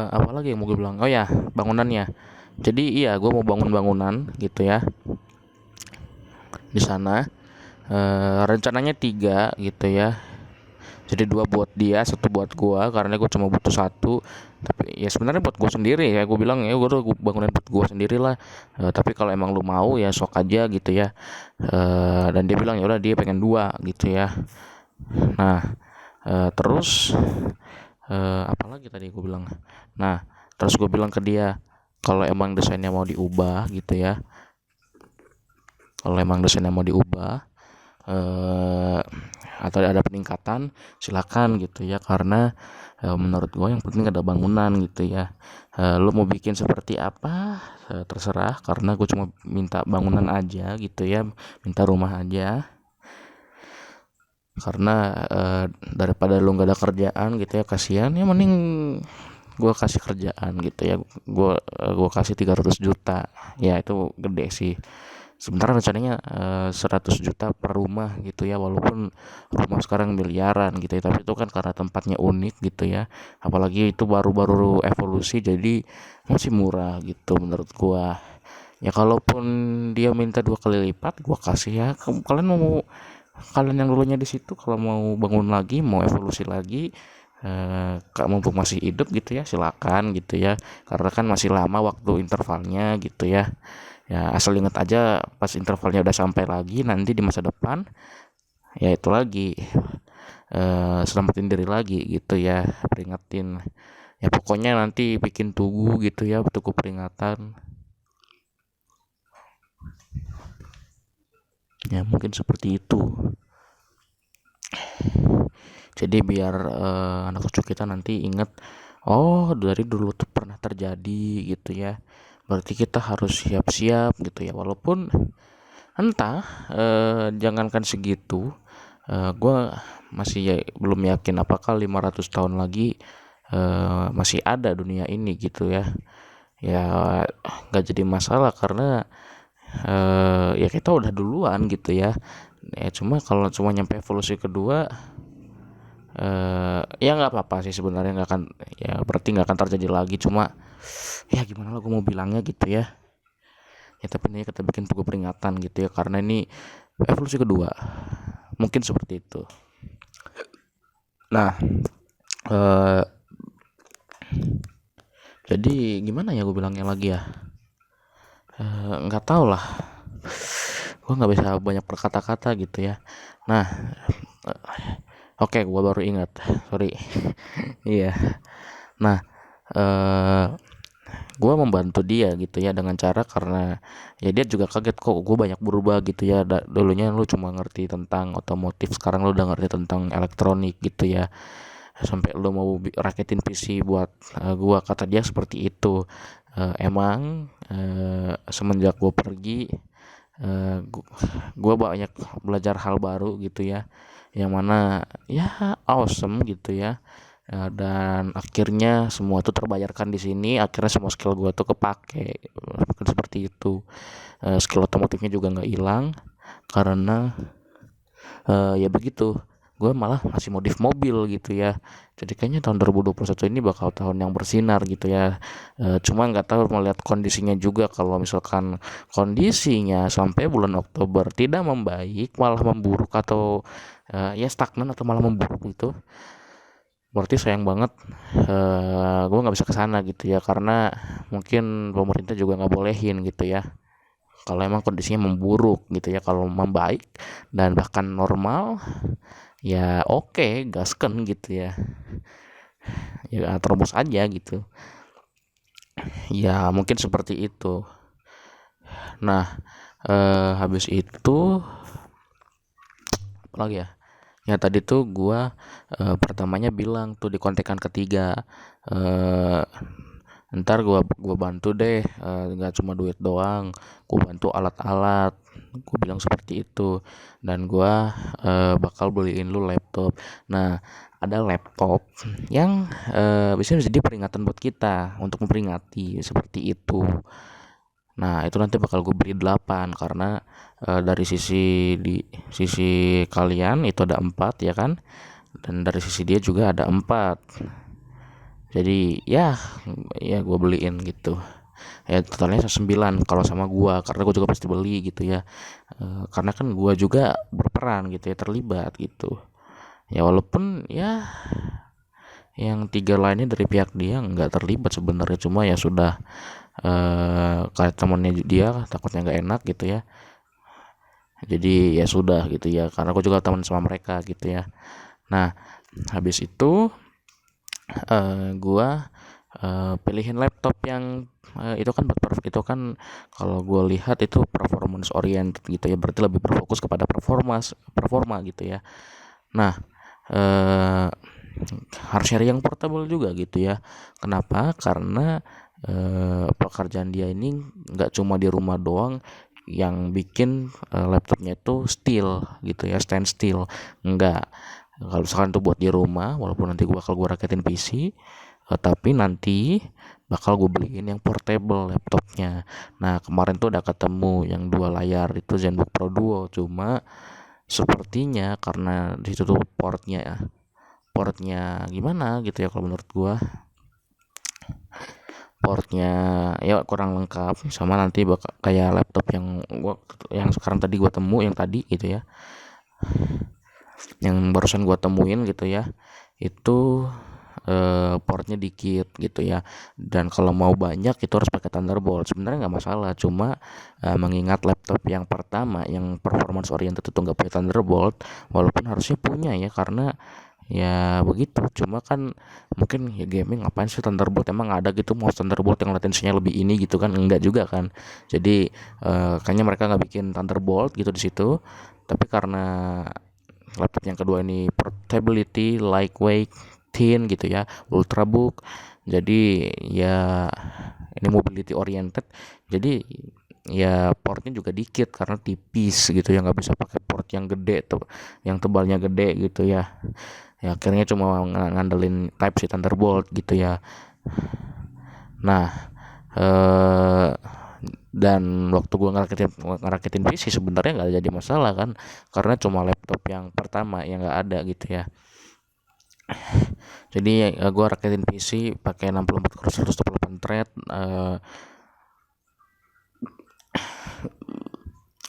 apa lagi yang mau gue bilang, oh ya, bangunannya. Jadi iya, gue mau bangun bangunan gitu ya di sana. Rencananya 3 gitu ya, jadi 2 buat dia, 1 buat gua karena gua cuma butuh satu. Tapi ya sebenarnya buat gua sendiri ya, gua bilang ya gua bangunin buat gua sendiri lah. Tapi kalau emang lu mau ya sok aja gitu ya. Dan dia bilang ya udah dia pengen 2 gitu ya. Nah, terus apa lagi tadi gua bilang, nah terus gua bilang ke dia kalau emang desainnya mau diubah gitu ya, kalau emang desainnya mau diubah, eh, atau ada peningkatan, silakan gitu ya. Karena menurut gue yang penting ada bangunan gitu ya. Lu mau bikin seperti apa, terserah, karena gue cuma minta bangunan aja gitu ya, minta rumah aja. Karena daripada lu nggak ada kerjaan gitu ya, kasihan ya, mending gue kasih kerjaan gitu ya. Gue kasih 300 juta ya, itu gede sih. Sementara rencananya 100 juta per rumah gitu ya, walaupun rumah sekarang miliaran gitu ya, tapi itu kan karena tempatnya unik gitu ya. Apalagi itu baru-baru evolusi, jadi masih murah gitu menurut gua. Ya kalaupun dia minta 2 kali lipat, gua kasih ya. Kalian yang dulunya di situ kalau mau bangun lagi, mau evolusi lagi, Kak mumpung masih hidup gitu ya, silakan gitu ya. Karena kan masih lama waktu intervalnya gitu ya. Ya asal ingat aja pas intervalnya udah sampai lagi nanti di masa depan, ya itu lagi, selamatin diri lagi gitu ya, peringatin. Ya pokoknya nanti bikin tugu gitu ya, tugu peringatan. Ya mungkin seperti itu. Jadi biar anak cucu kita nanti ingat, oh dari dulu tuh pernah terjadi gitu ya. Berarti kita harus siap-siap gitu ya. Walaupun entah, jangankan segitu, gue masih belum yakin apakah 500 tahun lagi masih ada dunia ini gitu ya. Ya nggak jadi masalah karena ya kita udah duluan gitu ya. Ya cuma kalau cuma nyampe evolusi kedua, ya nggak apa-apa sih sebenarnya, nggak akan, ya berarti nggak akan terjadi lagi. Cuma ya gimana lah gue mau bilangnya gitu ya. Ya tapi ini kita bikin tugu peringatan gitu ya, karena ini evolusi kedua, mungkin seperti itu. Nah, eh, jadi gimana ya gue bilangnya lagi ya, nggak tahu lah, gue nggak bisa banyak berkata-kata gitu ya. Nah, oke, gue baru ingat, sorry. Iya, Nah, eh gue membantu dia gitu ya dengan cara karena ya dia juga kaget kok gue banyak berubah gitu ya. Dulunya lu cuma ngerti tentang otomotif, sekarang lu udah ngerti tentang elektronik gitu ya, sampai lu mau raketin PC buat gua. Kata dia seperti itu. Emang semenjak gue pergi, gue banyak belajar hal baru gitu ya, yang mana ya awesome gitu ya. Dan akhirnya semua itu terbayarkan di sini, akhirnya semua skill gue tuh kepake. Bukan seperti itu. Skill otomotifnya juga nggak hilang karena ya begitu, gue malah masih modif mobil gitu ya. Jadi kayaknya tahun 2021 ini bakal tahun yang bersinar gitu ya. Cuma nggak tahu, melihat kondisinya juga, kalau misalkan kondisinya sampai bulan Oktober tidak membaik, malah memburuk atau ya stagnan atau malah memburuk gitu, berarti sayang banget. Gue nggak bisa kesana gitu ya, karena mungkin pemerintah juga nggak bolehin gitu ya kalau emang kondisinya memburuk gitu ya. Kalau membaik dan bahkan normal, ya oke, gasken gitu ya, ya terobos aja gitu. Ya mungkin seperti itu. Nah, habis itu apa lagi ya, ya tadi tuh gua pertamanya bilang tuh di kontekan ketiga, eh ntar gua bantu deh, nggak cuma duit doang, gua bantu alat-alat, gua bilang seperti itu. Dan gua bakal beliin lu laptop. Nah, ada laptop yang bisa jadi peringatan buat kita, untuk memperingati seperti itu. Nah, itu nanti bakal gue beri 8 karena dari sisi kalian itu ada 4 ya kan, dan dari sisi dia juga ada 4. Jadi ya gue beliin gitu. Ya totalnya 9 kalau sama gua, karena gue juga pasti beli gitu ya. Karena kan gua juga berperan gitu ya, terlibat gitu. Ya walaupun ya yang 3 lainnya dari pihak dia nggak terlibat sebenarnya, cuma ya sudah, kayak temennya dia takutnya nggak enak gitu ya. Jadi ya sudah gitu ya, karena aku juga teman sama mereka gitu ya. Nah, habis itu gua pilihin laptop yang itu kan itu kan kalau gue lihat itu performance oriented gitu ya, berarti lebih berfokus kepada performa gitu ya. Nah, eh, harus cari yang portable juga gitu ya. Kenapa? Karena pekerjaan dia ini nggak cuma di rumah doang yang bikin laptopnya itu still gitu ya, stand still. Enggak. Kalau misalkan itu buat di rumah, walaupun nanti gue raketin PC, tapi nanti bakal gue beliin yang portable laptopnya. Nah, kemarin tuh udah ketemu yang 2 layar itu ZenBook Pro Duo, cuma sepertinya karena di situ tuh portnya gimana gitu ya, kalau menurut gua portnya ya kurang lengkap, sama nanti bakal kayak laptop yang sekarang tadi gua temu yang tadi gitu ya, yang barusan gua temuin gitu ya, itu portnya dikit gitu ya. Dan kalau mau banyak itu harus pakai Thunderbolt. Sebenarnya nggak masalah, cuma mengingat laptop yang pertama yang performance oriented itu nggak punya Thunderbolt, walaupun harusnya punya ya, karena ya begitu. Cuma kan mungkin ya gaming ngapain sih Thunderbolt, emang ada gitu mouse Thunderbolt yang latensinya lebih ini gitu kan, enggak juga kan. Jadi kayaknya mereka nggak bikin Thunderbolt gitu di situ. Tapi karena laptop yang kedua ini portability, lightweight, thin gitu ya, ultrabook, jadi ya ini mobility oriented, jadi ya portnya juga dikit karena tipis gitu ya, nggak bisa pakai port yang gede tuh, yang tebalnya gede gitu ya. Ya akhirnya cuma ngandelin Type C Thunderbolt gitu ya. Nah, eh dan waktu gua ngerakitin PC sebenarnya nggak jadi masalah kan, karena cuma laptop yang pertama yang nggak ada gitu ya. Jadi gua rakitin PC pakai 64 core 128 thread,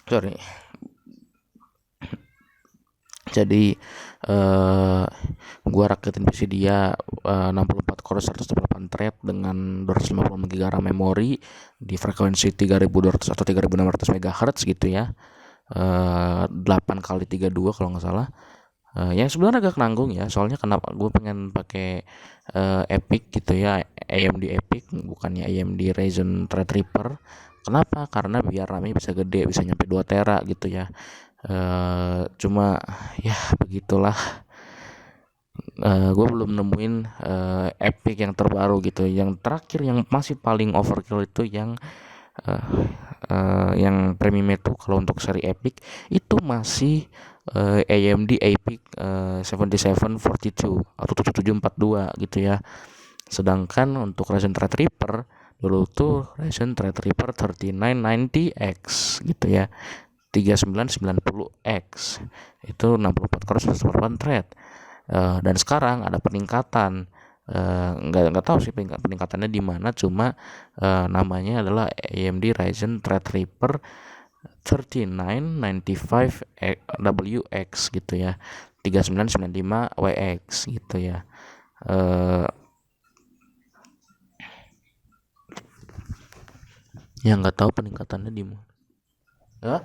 sorry. Jadi gua rakitin PC dia 64 core 128 thread dengan 250 MB RAM memori di frekuensi 3200 atau 3600 MHz gitu ya. 8 kali 32 kalau nggak salah. Yang sebenarnya agak nanggung ya, soalnya kenapa gue pengen pakai Epic gitu ya, AMD Epic bukannya AMD Ryzen Threadripper. Kenapa? Karena biar RAM-nya bisa gede, bisa nyampe 2 tera gitu ya. Cuma ya begitulah. Gue belum nemuin Epic yang terbaru gitu. Yang terakhir yang masih paling overkill itu uh, yang premium itu, kalau untuk seri Epic itu masih AMD Epic 7742 atau 7742 gitu ya. Sedangkan untuk Ryzen Threadripper dulu tuh Ryzen Threadripper 3990X gitu ya, 3990X itu 64 core 128 thread. Dan sekarang ada peningkatan, nggak tahu sih peningkatannya di mana, cuma namanya adalah AMD Ryzen Threadripper 3995WX gitu ya, 3995WX gitu ya. eh yang nggak tahu peningkatannya di mana ya.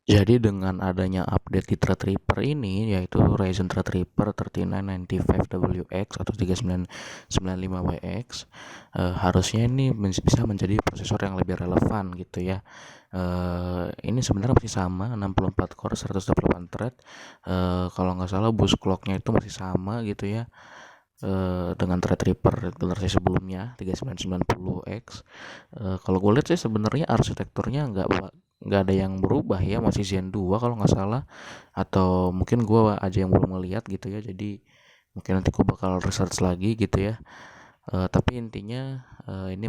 Jadi dengan adanya update di Threadripper ini, yaitu Ryzen Threadripper 3995WX atau 3995WX, harusnya ini bisa menjadi prosesor yang lebih relevan gitu ya. Ini sebenarnya masih sama, 64 core 128 thread. Kalau nggak salah boost clocknya itu masih sama gitu ya, dengan Threadripper generasi sebelumnya 3990X. Kalau gue lihat sih sebenarnya arsitekturnya nggak ada yang berubah ya, masih Zen 2 kalau nggak salah, atau mungkin gue aja yang belum melihat gitu ya, jadi mungkin nanti gue bakal research lagi gitu ya. Tapi intinya ini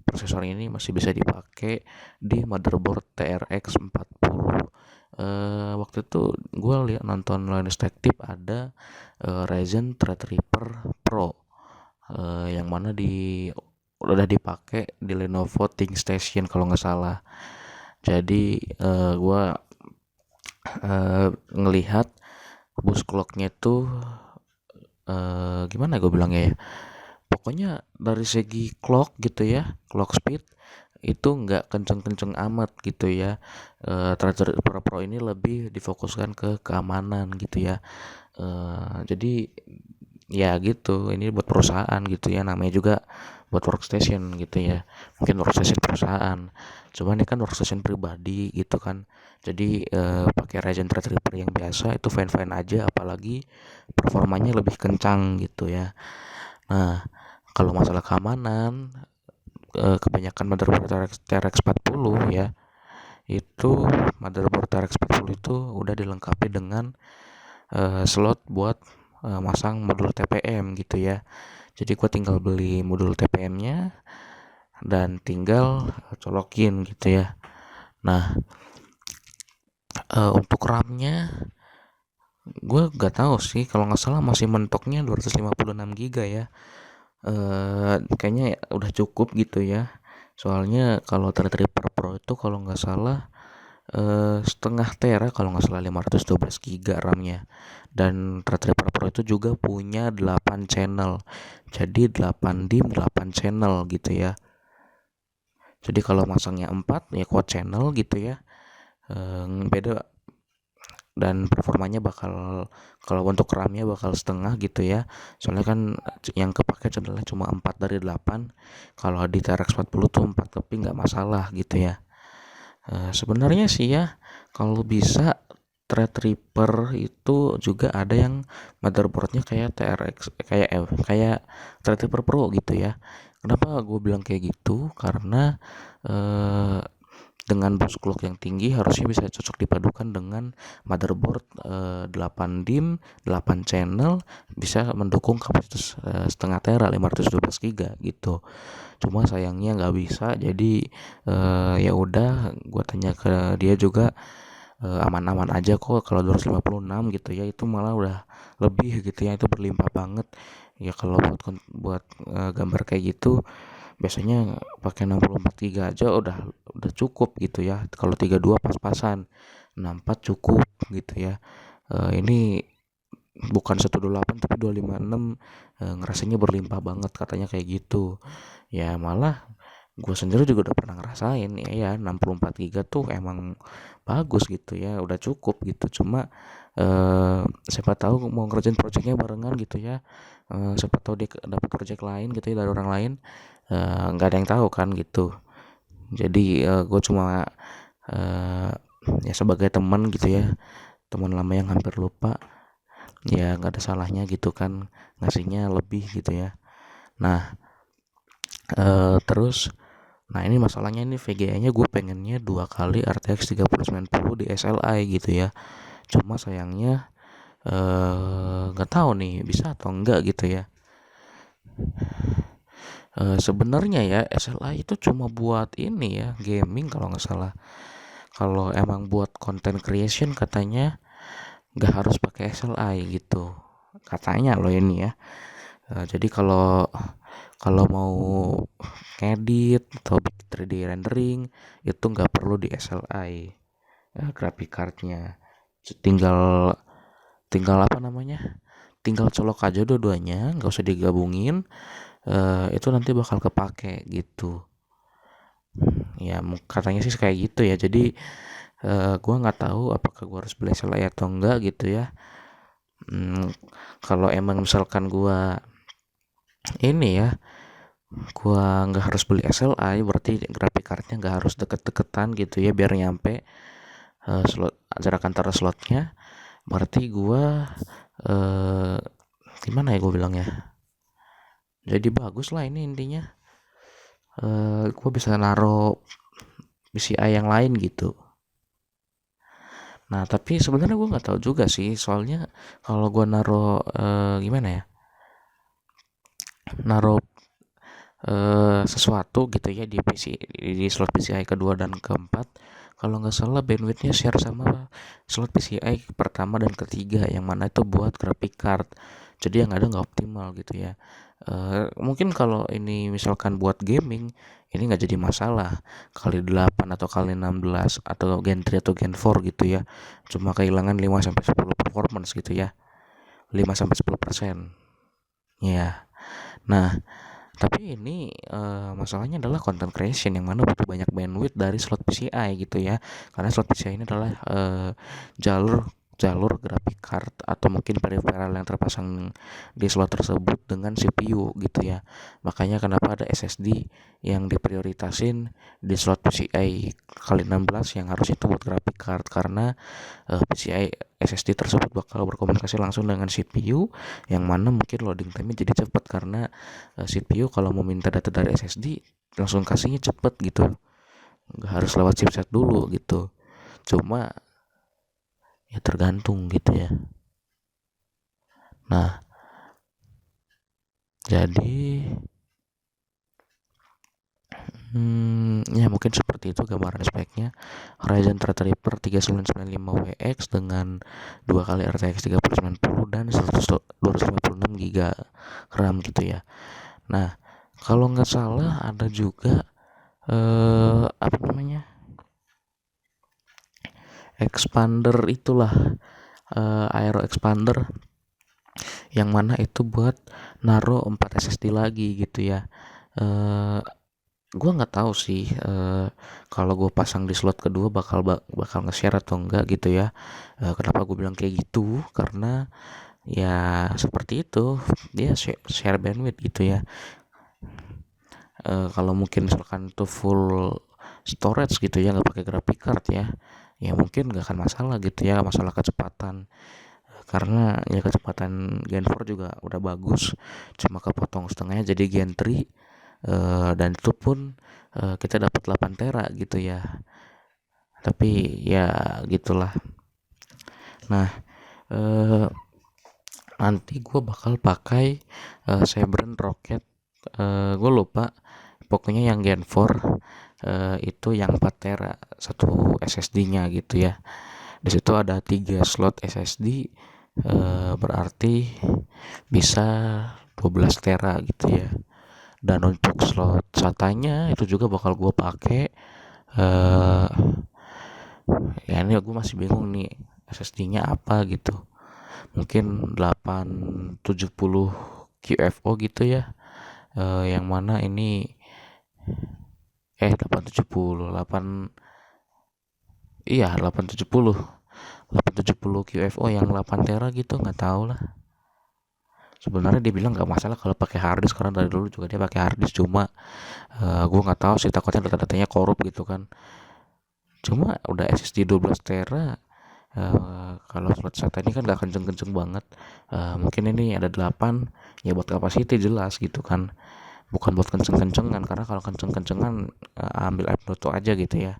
prosesor ini masih bisa dipakai di motherboard TRX 40. Waktu itu gue lihat nonton Linus Tech Tip ada Ryzen Threadripper Pro, yang mana udah dipakai di Lenovo ThinkStation kalau nggak salah. Jadi gue ngelihat boost clocknya tuh gimana gue bilangnya ya, pokoknya dari segi clock gitu ya, clock speed itu nggak kenceng-kenceng amat gitu ya. Threadripper Pro ini lebih difokuskan ke keamanan gitu ya. Jadi ya gitu, ini buat perusahaan gitu ya, namanya juga buat workstation gitu ya, mungkin workstation perusahaan, cuman ini kan workstation pribadi gitu kan. Jadi pakai Ryzen Threadripper yang biasa itu fine fine aja, apalagi performanya lebih kencang gitu ya. Nah, kalau masalah keamanan, kebanyakan motherboard TRX 40 ya, itu motherboard TRX 40 itu udah dilengkapi dengan slot buat masang modul TPM gitu ya. Jadi gue tinggal beli modul TPM-nya dan tinggal colokin gitu ya. Nah, untuk RAM-nya gue gak tahu sih, kalau nggak salah masih mentoknya 256 GB ya. Kayaknya udah cukup gitu ya. Soalnya kalau Threadripper Pro itu kalau nggak salah setengah tera, kalau nggak salah 512 GB RAM-nya. Dan Threadripper Pro itu juga punya 8 channel. Jadi 8 DIMM 8 channel gitu ya. Jadi kalau masangnya 4 ya quad channel gitu ya. Beda, dan performanya bakal, kalau untuk RAM-nya bakal setengah gitu ya. Soalnya kan yang kepake channelnya cuma 4 dari 8. Kalau di TRX 40 tuh 4 lebih nggak masalah gitu ya. Sebenarnya sih ya, kalau bisa Threadripper itu juga ada yang motherboardnya kayak TRX, kayak Threadripper Pro gitu ya. Kenapa gue bilang kayak gitu? Karena eh, dengan boost clock yang tinggi harusnya bisa cocok dipadukan dengan motherboard 8 DIMM 8 channel, bisa mendukung kapasitas setengah tera 512 GB gitu. Cuma sayangnya nggak bisa, jadi ya udah gue tanya ke dia juga, aman-aman aja kok kalau 256 gitu ya, itu malah udah lebih gitu ya, itu berlimpah banget ya. Kalau buat gambar kayak gitu biasanya pakai 64 giga aja udah cukup gitu ya. Kalau 32 pas-pasan, 64 cukup gitu ya. Ini bukan 128 tapi 256, ngerasanya berlimpah banget katanya kayak gitu ya. Malah Gue sendiri juga udah pernah ngerasain ya 64 giga tuh emang bagus gitu ya, udah cukup gitu. Cuma siapa tahu mau ngerjain projectnya barengan gitu ya, siapa tahu dia dapat project lain gitu ya dari orang lain, nggak ada yang tahu kan gitu. Jadi gue cuma eh, ya sebagai teman gitu ya, teman lama yang hampir lupa, ya nggak ada salahnya gitu kan ngasihnya lebih gitu ya. Nah terus, nah ini masalahnya, ini VGA-nya gue pengennya 2 kali RTX 3090 di SLI gitu ya. Cuma sayangnya nggak tahu nih bisa atau enggak gitu ya. Sebenarnya ya SLI itu cuma buat ini ya, gaming kalau nggak salah. Kalau emang buat content creation katanya nggak harus pakai SLI gitu. Katanya loh ini ya. Jadi kalau kalau mau ngedit atau bikin 3D rendering itu nggak perlu di SLI graphic cardnya. Tinggal tinggal apa namanya? Tinggal colok aja dua-duanya, nggak usah digabungin. Itu nanti bakal kepake gitu. Ya katanya sih kayak gitu ya. Jadi gua nggak tahu apakah gua harus beli SLI atau enggak gitu ya. Kalau emang misalkan gua ini ya, gua nggak harus beli SLI, berarti graphic cardnya nggak harus deket-deketan gitu ya biar nyampe slot jarak antara slotnya. Berarti gua eh gimana ya gue bilang ya, jadi bagus lah ini intinya. Gue bisa naro PCI yang lain gitu. Nah tapi sebenarnya gue nggak tahu juga sih, soalnya kalau gue naro gimana ya, naro sesuatu gitu ya di PC, di slot PCI kedua dan keempat, kalau nggak salah bandwidthnya share sama slot PCI pertama dan ketiga, yang mana itu buat graphic card. Jadi yang ada nggak optimal gitu ya. Mungkin kalau ini misalkan buat gaming ini nggak jadi masalah, kali 8 atau kali 16 atau Gen 3 atau Gen 4 gitu ya, cuma kehilangan 5 sampai 10 performance gitu ya, 5 sampai 10% ya. Nah tapi ini masalahnya adalah content creation yang mana butuh banyak bandwidth dari slot PCI gitu ya. Karena slot PCI ini adalah jalur jalur graphic card atau mungkin peripheral yang terpasang di slot tersebut dengan CPU gitu ya. Makanya kenapa ada SSD yang diprioritasin di slot PCI kali 16 yang harus itu buat graphic card, karena PCI SSD tersebut bakal berkomunikasi langsung dengan CPU, yang mana mungkin loading time jadi cepat karena CPU kalau mau minta data dari SSD langsung kasihnya cepet gitu, nggak harus lewat chipset dulu gitu. Cuma ya tergantung gitu ya. Nah jadi ya mungkin seperti itu gambaran speknya. Ryzen Threadripper 3995WX dengan 2 kali RTX 3090 dan 256 GB RAM gitu ya. Nah, kalau nggak salah ada juga apa namanya, expander itulah, aero expander, yang mana itu buat naro 4 SSD lagi gitu ya. Eh gua nggak tahu sih kalau gue pasang di slot kedua bakal nge-share atau enggak gitu ya. Kenapa gue bilang kayak gitu, karena ya seperti itu, dia share bandwidth gitu ya. Kalau mungkin misalkan itu full storage gitu ya, nggak pakai graphic card ya, ya mungkin nggak akan masalah gitu ya, masalah kecepatan. Karena ya kecepatan Gen 4 juga udah bagus, cuma kepotong setengahnya jadi Gen 3, dan itu pun kita dapat 8 tera gitu ya. Tapi ya gitulah. Nah eh, nanti gue bakal pakai Sebren Rocket, gue lupa pokoknya yang Gen 4, itu yang 4 tera satu SSD-nya gitu ya. Di situ ada 3 slot SSD, berarti bisa 12 tera gitu ya. Dan untuk slot SATA-nya itu juga bakal gue pakai, eh ya ini gue masih bingung nih SSD-nya apa gitu. Mungkin 870 QFO gitu ya. Yang mana ini 870 8 iya 870 QFO yang 8 tera gitu, nggak tahu lah. Sebenarnya dia bilang nggak masalah kalau pakai harddisk, karena dari dulu juga dia pakai harddisk. Cuma gue nggak tahu sih, takutnya data-datanya korup gitu kan. Cuma udah SSD 12 tera, kalau slot SATA ini kan gak kenceng-kenceng banget. Mungkin ini ada 8 ya, buat kapasiti jelas gitu kan, bukan buat kenceng-kencengan, karena kalau kenceng-kencengan ambil app Noto aja gitu ya.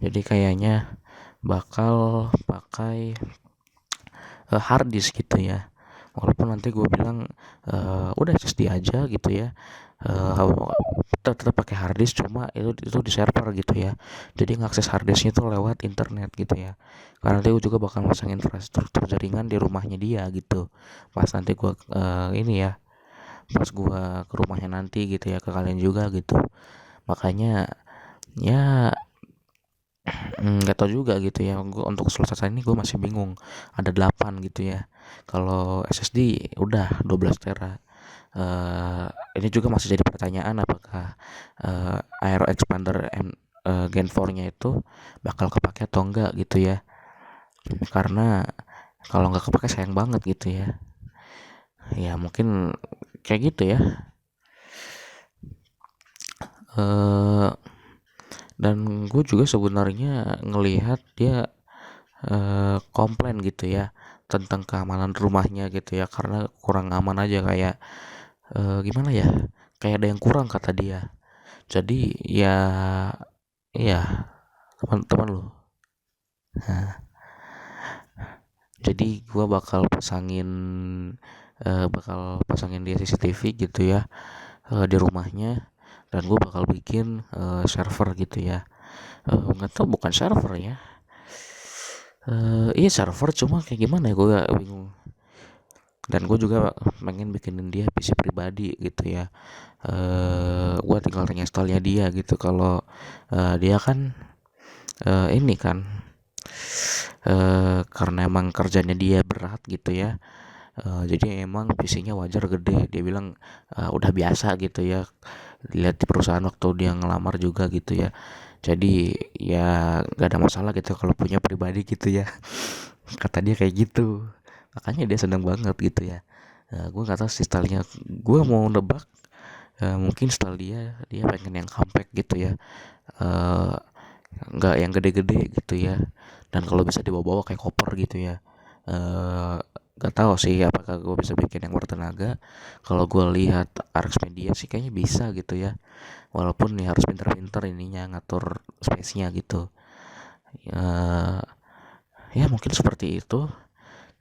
Jadi kayaknya bakal pakai hard disk gitu ya, walaupun nanti gue bilang udah SSD aja gitu ya. Tetap pakai hard disk, cuma itu di server gitu ya, jadi ngakses hard disknya tuh lewat internet gitu ya, karena nanti gue juga bakal masang infrastruktur jaringan di rumahnya dia gitu, pas nanti gue ini ya, pas gue ke rumahnya nanti gitu ya, ke kalian juga gitu. Makanya ya nggak tahu juga gitu ya, gua untuk selesai ini gue masih bingung. Ada 8 gitu ya, kalau SSD udah 12 tera. Eh, ini juga masih jadi pertanyaan, apakah Aero Expander Gen 4 nya itu bakal kepake atau enggak gitu ya, karena kalau nggak kepake sayang banget gitu ya. Ya mungkin kayak gitu ya. eh dan gue juga sebenarnya ngelihat dia komplain gitu ya tentang keamanan rumahnya gitu ya, karena kurang aman aja, kayak gimana ya, kayak ada yang kurang kata dia. Jadi ya, iya, teman-teman lo. Nah, jadi gua bakal pasangin dia CCTV gitu ya, di rumahnya, dan gua bakal bikin server gitu ya. Nggak tahu, bukan server ya. Iya server, cuma kayak gimana ya, gue bingung. Dan gue juga pengen bikinin dia PC pribadi gitu ya. Gue tinggal installnya dia gitu. Kalau dia kan ini kan, karena emang kerjanya dia berat gitu ya. Jadi emang PC-nya wajar gede. Dia bilang udah biasa gitu ya. Lihat di perusahaan waktu dia ngelamar juga gitu ya. Jadi ya gak ada masalah gitu kalau punya pribadi gitu ya. Kata dia kayak gitu. Makanya dia seneng banget gitu ya. Gue nggak tahu sih stylenya. Gue mau nebak, mungkin style dia pengen yang compact gitu ya. Eh, nggak yang gede-gede gitu ya, dan kalau bisa dibawa-bawa kayak koper gitu ya. eh Gak tahu sih apakah gue bisa bikin yang bertenaga. Kalau gue lihat Arx Media sih kayaknya bisa gitu ya, walaupun nih harus pinter-pinter ininya ngatur space-nya gitu. eh ya mungkin seperti itu.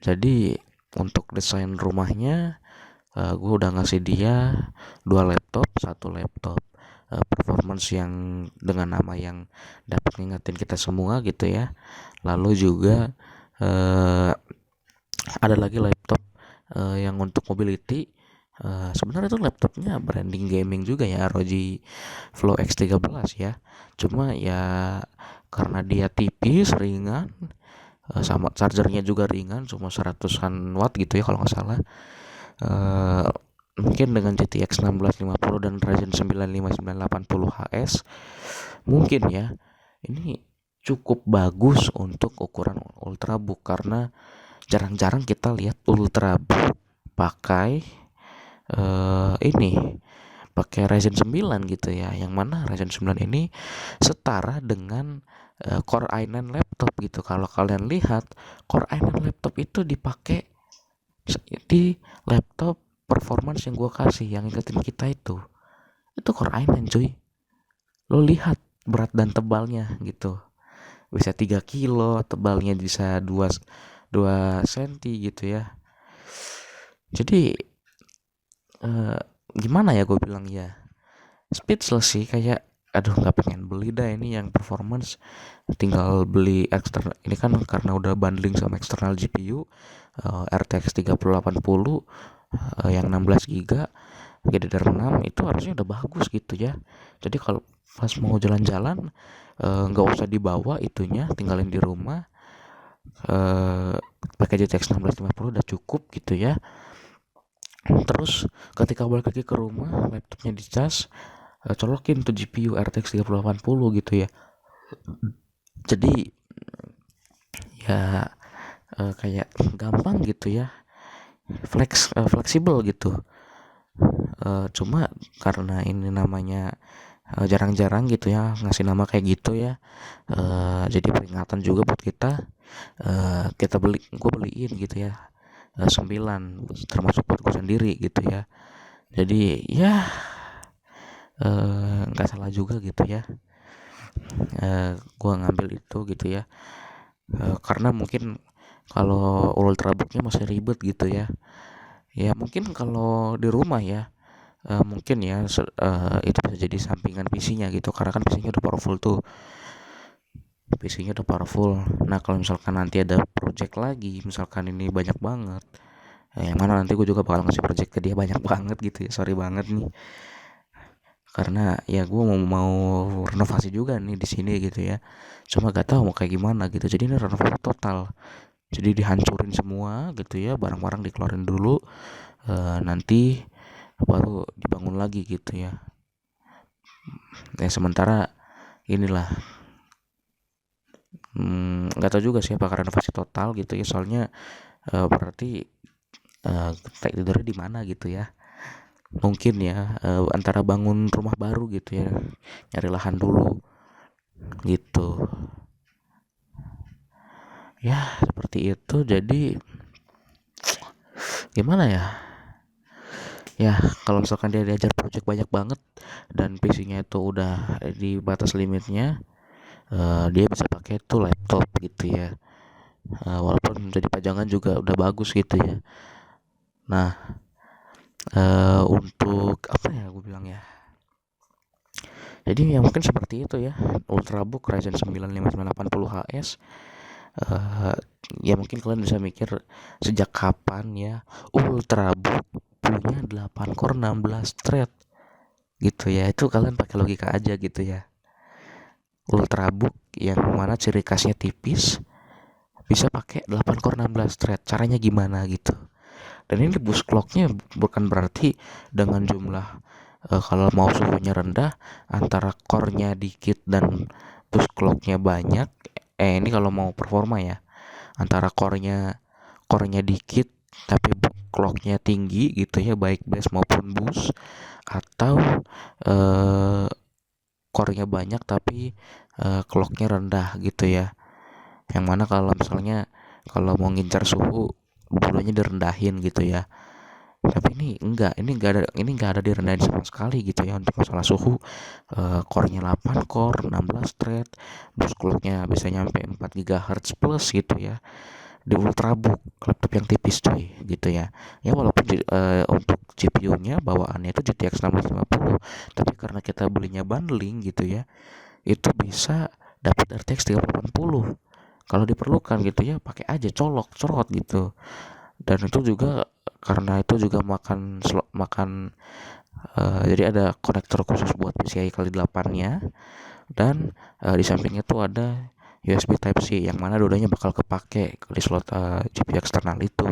Jadi untuk desain rumahnya, gue udah ngasih dia dua laptop, satu laptop performance yang dengan nama yang dapat ngingetin kita semua gitu ya. Lalu juga uh, ada lagi laptop yang untuk mobility. Sebenarnya itu laptopnya branding gaming juga ya, ROG Flow X13 ya. Cuma ya karena dia tipis, ringan, sama chargernya juga ringan, cuma 100-an watt gitu ya kalau nggak salah. Eh, Mungkin dengan GTX 1650 dan Ryzen 9 5980 HS mungkin ya ini cukup bagus untuk ukuran ultrabook, karena jarang-jarang kita lihat ultrabook pakai ini pakai Ryzen 9 gitu ya, yang mana Ryzen 9 ini setara dengan Core i9 laptop gitu. Kalau kalian lihat, Core i9 laptop itu dipakai di laptop performance yang gue kasih, yang ingetin kita itu Core i9 cuy. Lo lihat berat dan tebalnya gitu, bisa 3 kilo, tebalnya bisa 2 senti gitu ya. Jadi gimana ya, gue bilang ya speechless sih, kayak aduh nggak pengen beli dah ini yang performance, tinggal beli eksternal ini kan, karena udah bundling sama eksternal GPU RTX 3080 yang 16 GB GDDR6 itu harusnya udah bagus gitu ya. Jadi kalau pas mau jalan-jalan nggak usah dibawa itunya, tinggalin di rumah, eh, pakai GTX 1650 udah cukup gitu ya. Terus ketika balik lagi ke rumah, laptopnya dicas, colokin tuh GPU RTX 3080 gitu ya. Jadi ya kayak gampang gitu ya, fleksibel gitu. Cuma karena ini namanya jarang-jarang gitu ya ngasih nama kayak gitu ya, jadi peringatan juga buat kita. Kita gue beliin gitu ya, 9 termasuk buat gue sendiri gitu ya. Jadi ya nggak salah juga gitu ya, gue ngambil itu gitu ya. Karena mungkin kalau ultrabooknya masih ribet gitu ya. Ya mungkin kalau di rumah ya, mungkin ya itu bisa jadi sampingan PC-nya gitu, karena kan PC-nya udah powerful tuh. PC-nya udah powerful. Nah kalau misalkan nanti ada project lagi, misalkan ini banyak banget, yang mana nanti gue juga bakal ngasih project ke dia banyak banget gitu ya. Sorry banget nih, karena ya gue mau renovasi juga nih di sini gitu ya. Cuma gak tahu mau kayak gimana gitu. Jadi ini renovasi total. Jadi dihancurin semua gitu ya, barang-barang dikeluarin dulu, nanti baru dibangun lagi gitu ya. Ya sementara inilah, nggak tahu juga sih apakah renovasi total gitu ya, soalnya berarti kayak tidurnya di mana gitu ya. Mungkin ya antara bangun rumah baru gitu ya, nyari lahan dulu gitu ya, seperti itu. Jadi gimana ya, ya kalau misalkan dia diajar project banyak banget dan PC-nya itu udah di batas limitnya, dia bisa pakai tuh laptop gitu ya. Walaupun jadi pajangan juga udah bagus gitu ya. Nah untuk apa ya gue bilang ya, jadi ya mungkin seperti itu ya. Ultrabook Ryzen 9 5980HS, eh ya mungkin kalian bisa mikir sejak kapan ya Ultrabook punya 8 core 16 thread gitu ya. Itu kalian pakai logika aja gitu ya. Ultrabook yang mana ciri khasnya tipis bisa pakai 8 core 16 thread, caranya gimana gitu. Dan ini boost clocknya bukan berarti dengan jumlah, kalau mau suhunya rendah antara core-nya dikit dan boost clocknya banyak. Ini kalau mau performa ya, antara core-nya dikit tapi clocknya tinggi gitu ya, baik base maupun boost. Atau eh, core-nya banyak tapi clocknya rendah gitu ya. Yang mana kalau misalnya kalau mau ngincar suhu bulunya direndahin gitu ya. Tapi ini enggak ada direndahin sama sekali gitu ya untuk masalah suhu. Core-nya 8 core 16 thread, boost clock-nya bisa nyampe 4 GHz plus gitu ya. Di ultrabook laptop yang tipis coy gitu ya. Ya walaupun untuk GPU-nya bawaannya itu GTX 1650, tapi karena kita belinya bundling gitu ya, itu bisa dapat RTX 3080. Kalau diperlukan gitu ya, pakai aja, colok corot gitu. Dan itu juga karena itu juga makan jadi ada konektor khusus buat PCI kali 8 nya. Dan di sampingnya tuh ada USB Type C yang mana dua-duanya bakal kepake di slot GPU eksternal itu.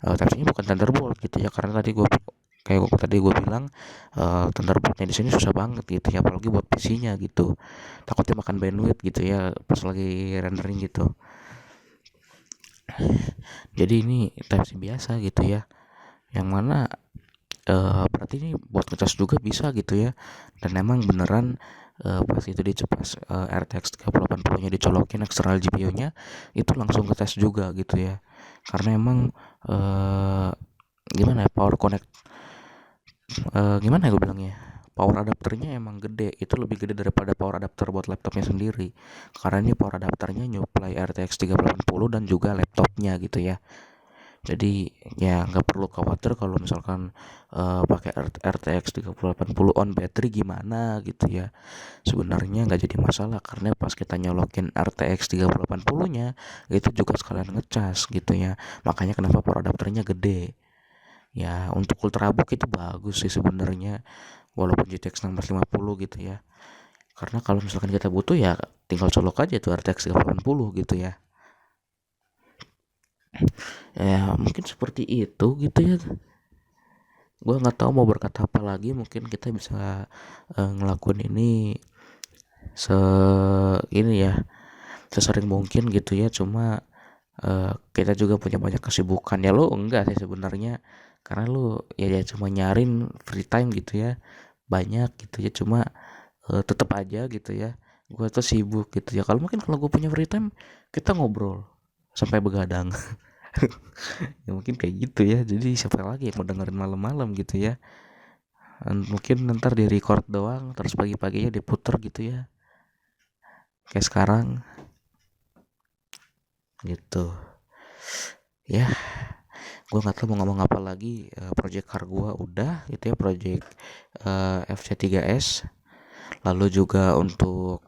Type C nya bukan Thunderbolt gitu ya, karena tadi gue bilang Thunderboltnya di sini susah banget gitu ya, apalagi buat PC nya gitu, takutnya makan bandwidth gitu ya pas lagi rendering gitu. Jadi ini Type C biasa gitu ya, yang mana berarti ini buat ngecas juga bisa gitu ya. Dan emang beneran pas itu dicepas RTX 3080 nya dicolokin eksternal GPU nya, itu langsung ngetes juga gitu ya. Karena emang uh, gimana ya, gimana ya gue bilangnya, power adapternya emang gede, itu lebih gede daripada power adapter buat laptopnya sendiri. Karena ini power adapternya nyuplai RTX 3080 dan juga laptopnya gitu ya. Jadi ya nggak perlu khawatir kalau misalkan pakai RTX 3080 on battery gimana gitu ya. Sebenarnya nggak jadi masalah, karena pas kita nyolokin RTX 3080 nya itu juga sekalian ngecas gitu ya. Makanya kenapa power adapternya gede. Ya untuk ultrabook itu bagus sih sebenarnya, walaupun GTX 1650 gitu ya. Karena kalau misalkan kita butuh ya tinggal colok aja tuh RTX 3080 gitu ya. Ya mungkin seperti itu gitu ya. Gue nggak tahu mau berkata apa lagi. Mungkin kita bisa ngelakuin ini se ini ya, sesering mungkin gitu ya. Cuma kita juga punya banyak kesibukan ya. Lo enggak sih sebenarnya, karena lo ya cuma nyarin free time gitu ya, banyak gitu ya. Cuma tetap aja gitu ya, gue tuh sibuk gitu ya. Kalau mungkin kalau gue punya free time, kita ngobrol sampai begadang. Ya mungkin kayak gitu ya. Jadi siapa lagi yang mau dengerin malam-malam gitu ya. Mungkin ntar di record doang, terus pagi-paginya diputer gitu ya, kayak sekarang gitu ya. Gue nggak tahu mau ngomong apa lagi. Project car gue udah gitu ya, project FC3S. Lalu juga untuk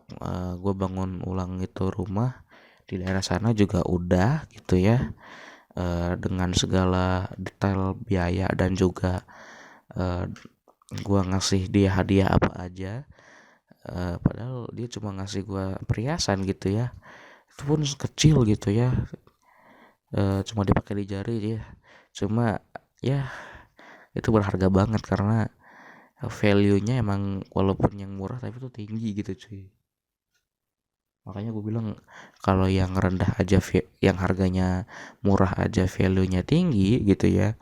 gue bangun ulang itu rumah di daerah sana juga udah gitu ya, dengan segala detail biaya dan juga uh, gue ngasih dia hadiah apa aja. Padahal dia cuma ngasih gue perhiasan gitu ya, itu pun kecil gitu ya. Cuma dipakai di jari dia. Cuma ya itu berharga banget karena value-nya emang walaupun yang murah tapi itu tinggi gitu cuy. Makanya gue bilang kalau yang rendah aja, yang harganya murah aja value-nya tinggi gitu ya,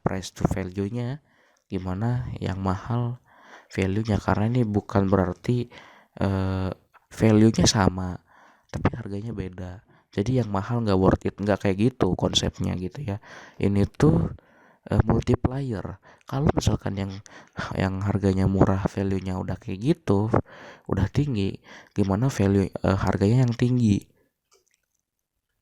price to value-nya, gimana yang mahal value-nya. Karena ini bukan berarti uh, value-nya sama tapi harganya beda. Jadi yang mahal nggak worth it, nggak kayak gitu konsepnya gitu ya. Ini tuh multiplier. Kalau misalkan yang harganya murah value-nya udah kayak gitu, udah tinggi, gimana value harganya yang tinggi?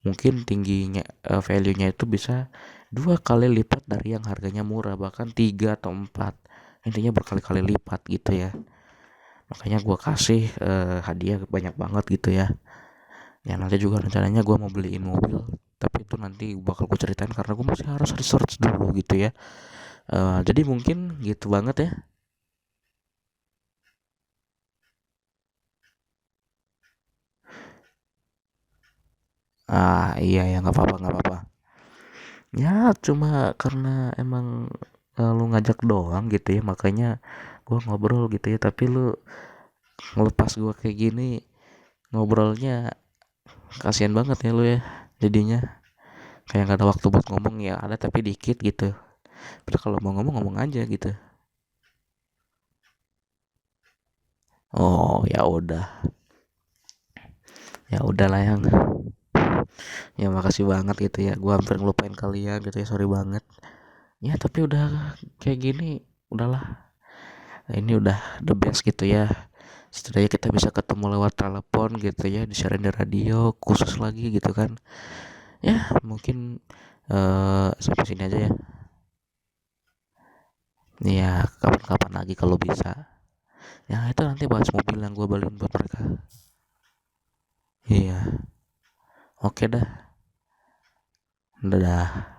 Mungkin tingginya value-nya itu bisa 2 kali lipat dari yang harganya murah, bahkan 3 atau 4. Intinya berkali-kali lipat gitu ya. Makanya gue kasih hadiah banyak banget gitu ya. Ya nanti juga rencananya gue mau beliin mobil, tapi itu nanti bakal gue ceritain karena gue masih harus research dulu gitu ya. Jadi mungkin gitu banget ya. Iya ya, nggak apa-apa nggak apa-apa. Ya cuma karena emang lu ngajak doang gitu ya, makanya gue ngobrol gitu ya. Tapi lu ngelepas gue kayak gini, ngobrolnya kasihan banget ya lu ya. Jadinya kayak gak ada waktu buat ngomong, ya ada tapi dikit gitu. Padahal kalau mau ngomong ngomong aja gitu. Oh ya udah, ya udahlah yang, ya makasih banget gitu ya. Gue hampir ngelupain kalian gitu ya, sorry banget. Ya tapi udah kayak gini, udahlah. Ini udah the best gitu ya. Setidaknya kita bisa ketemu lewat telepon gitu ya, disiarin di radio khusus lagi gitu kan. Ya mungkin sampai sini aja ya. Ya kapan-kapan lagi kalau bisa. Ya itu nanti bahas mobil yang gue beliin buat mereka. Iya, oke dah. Dadah.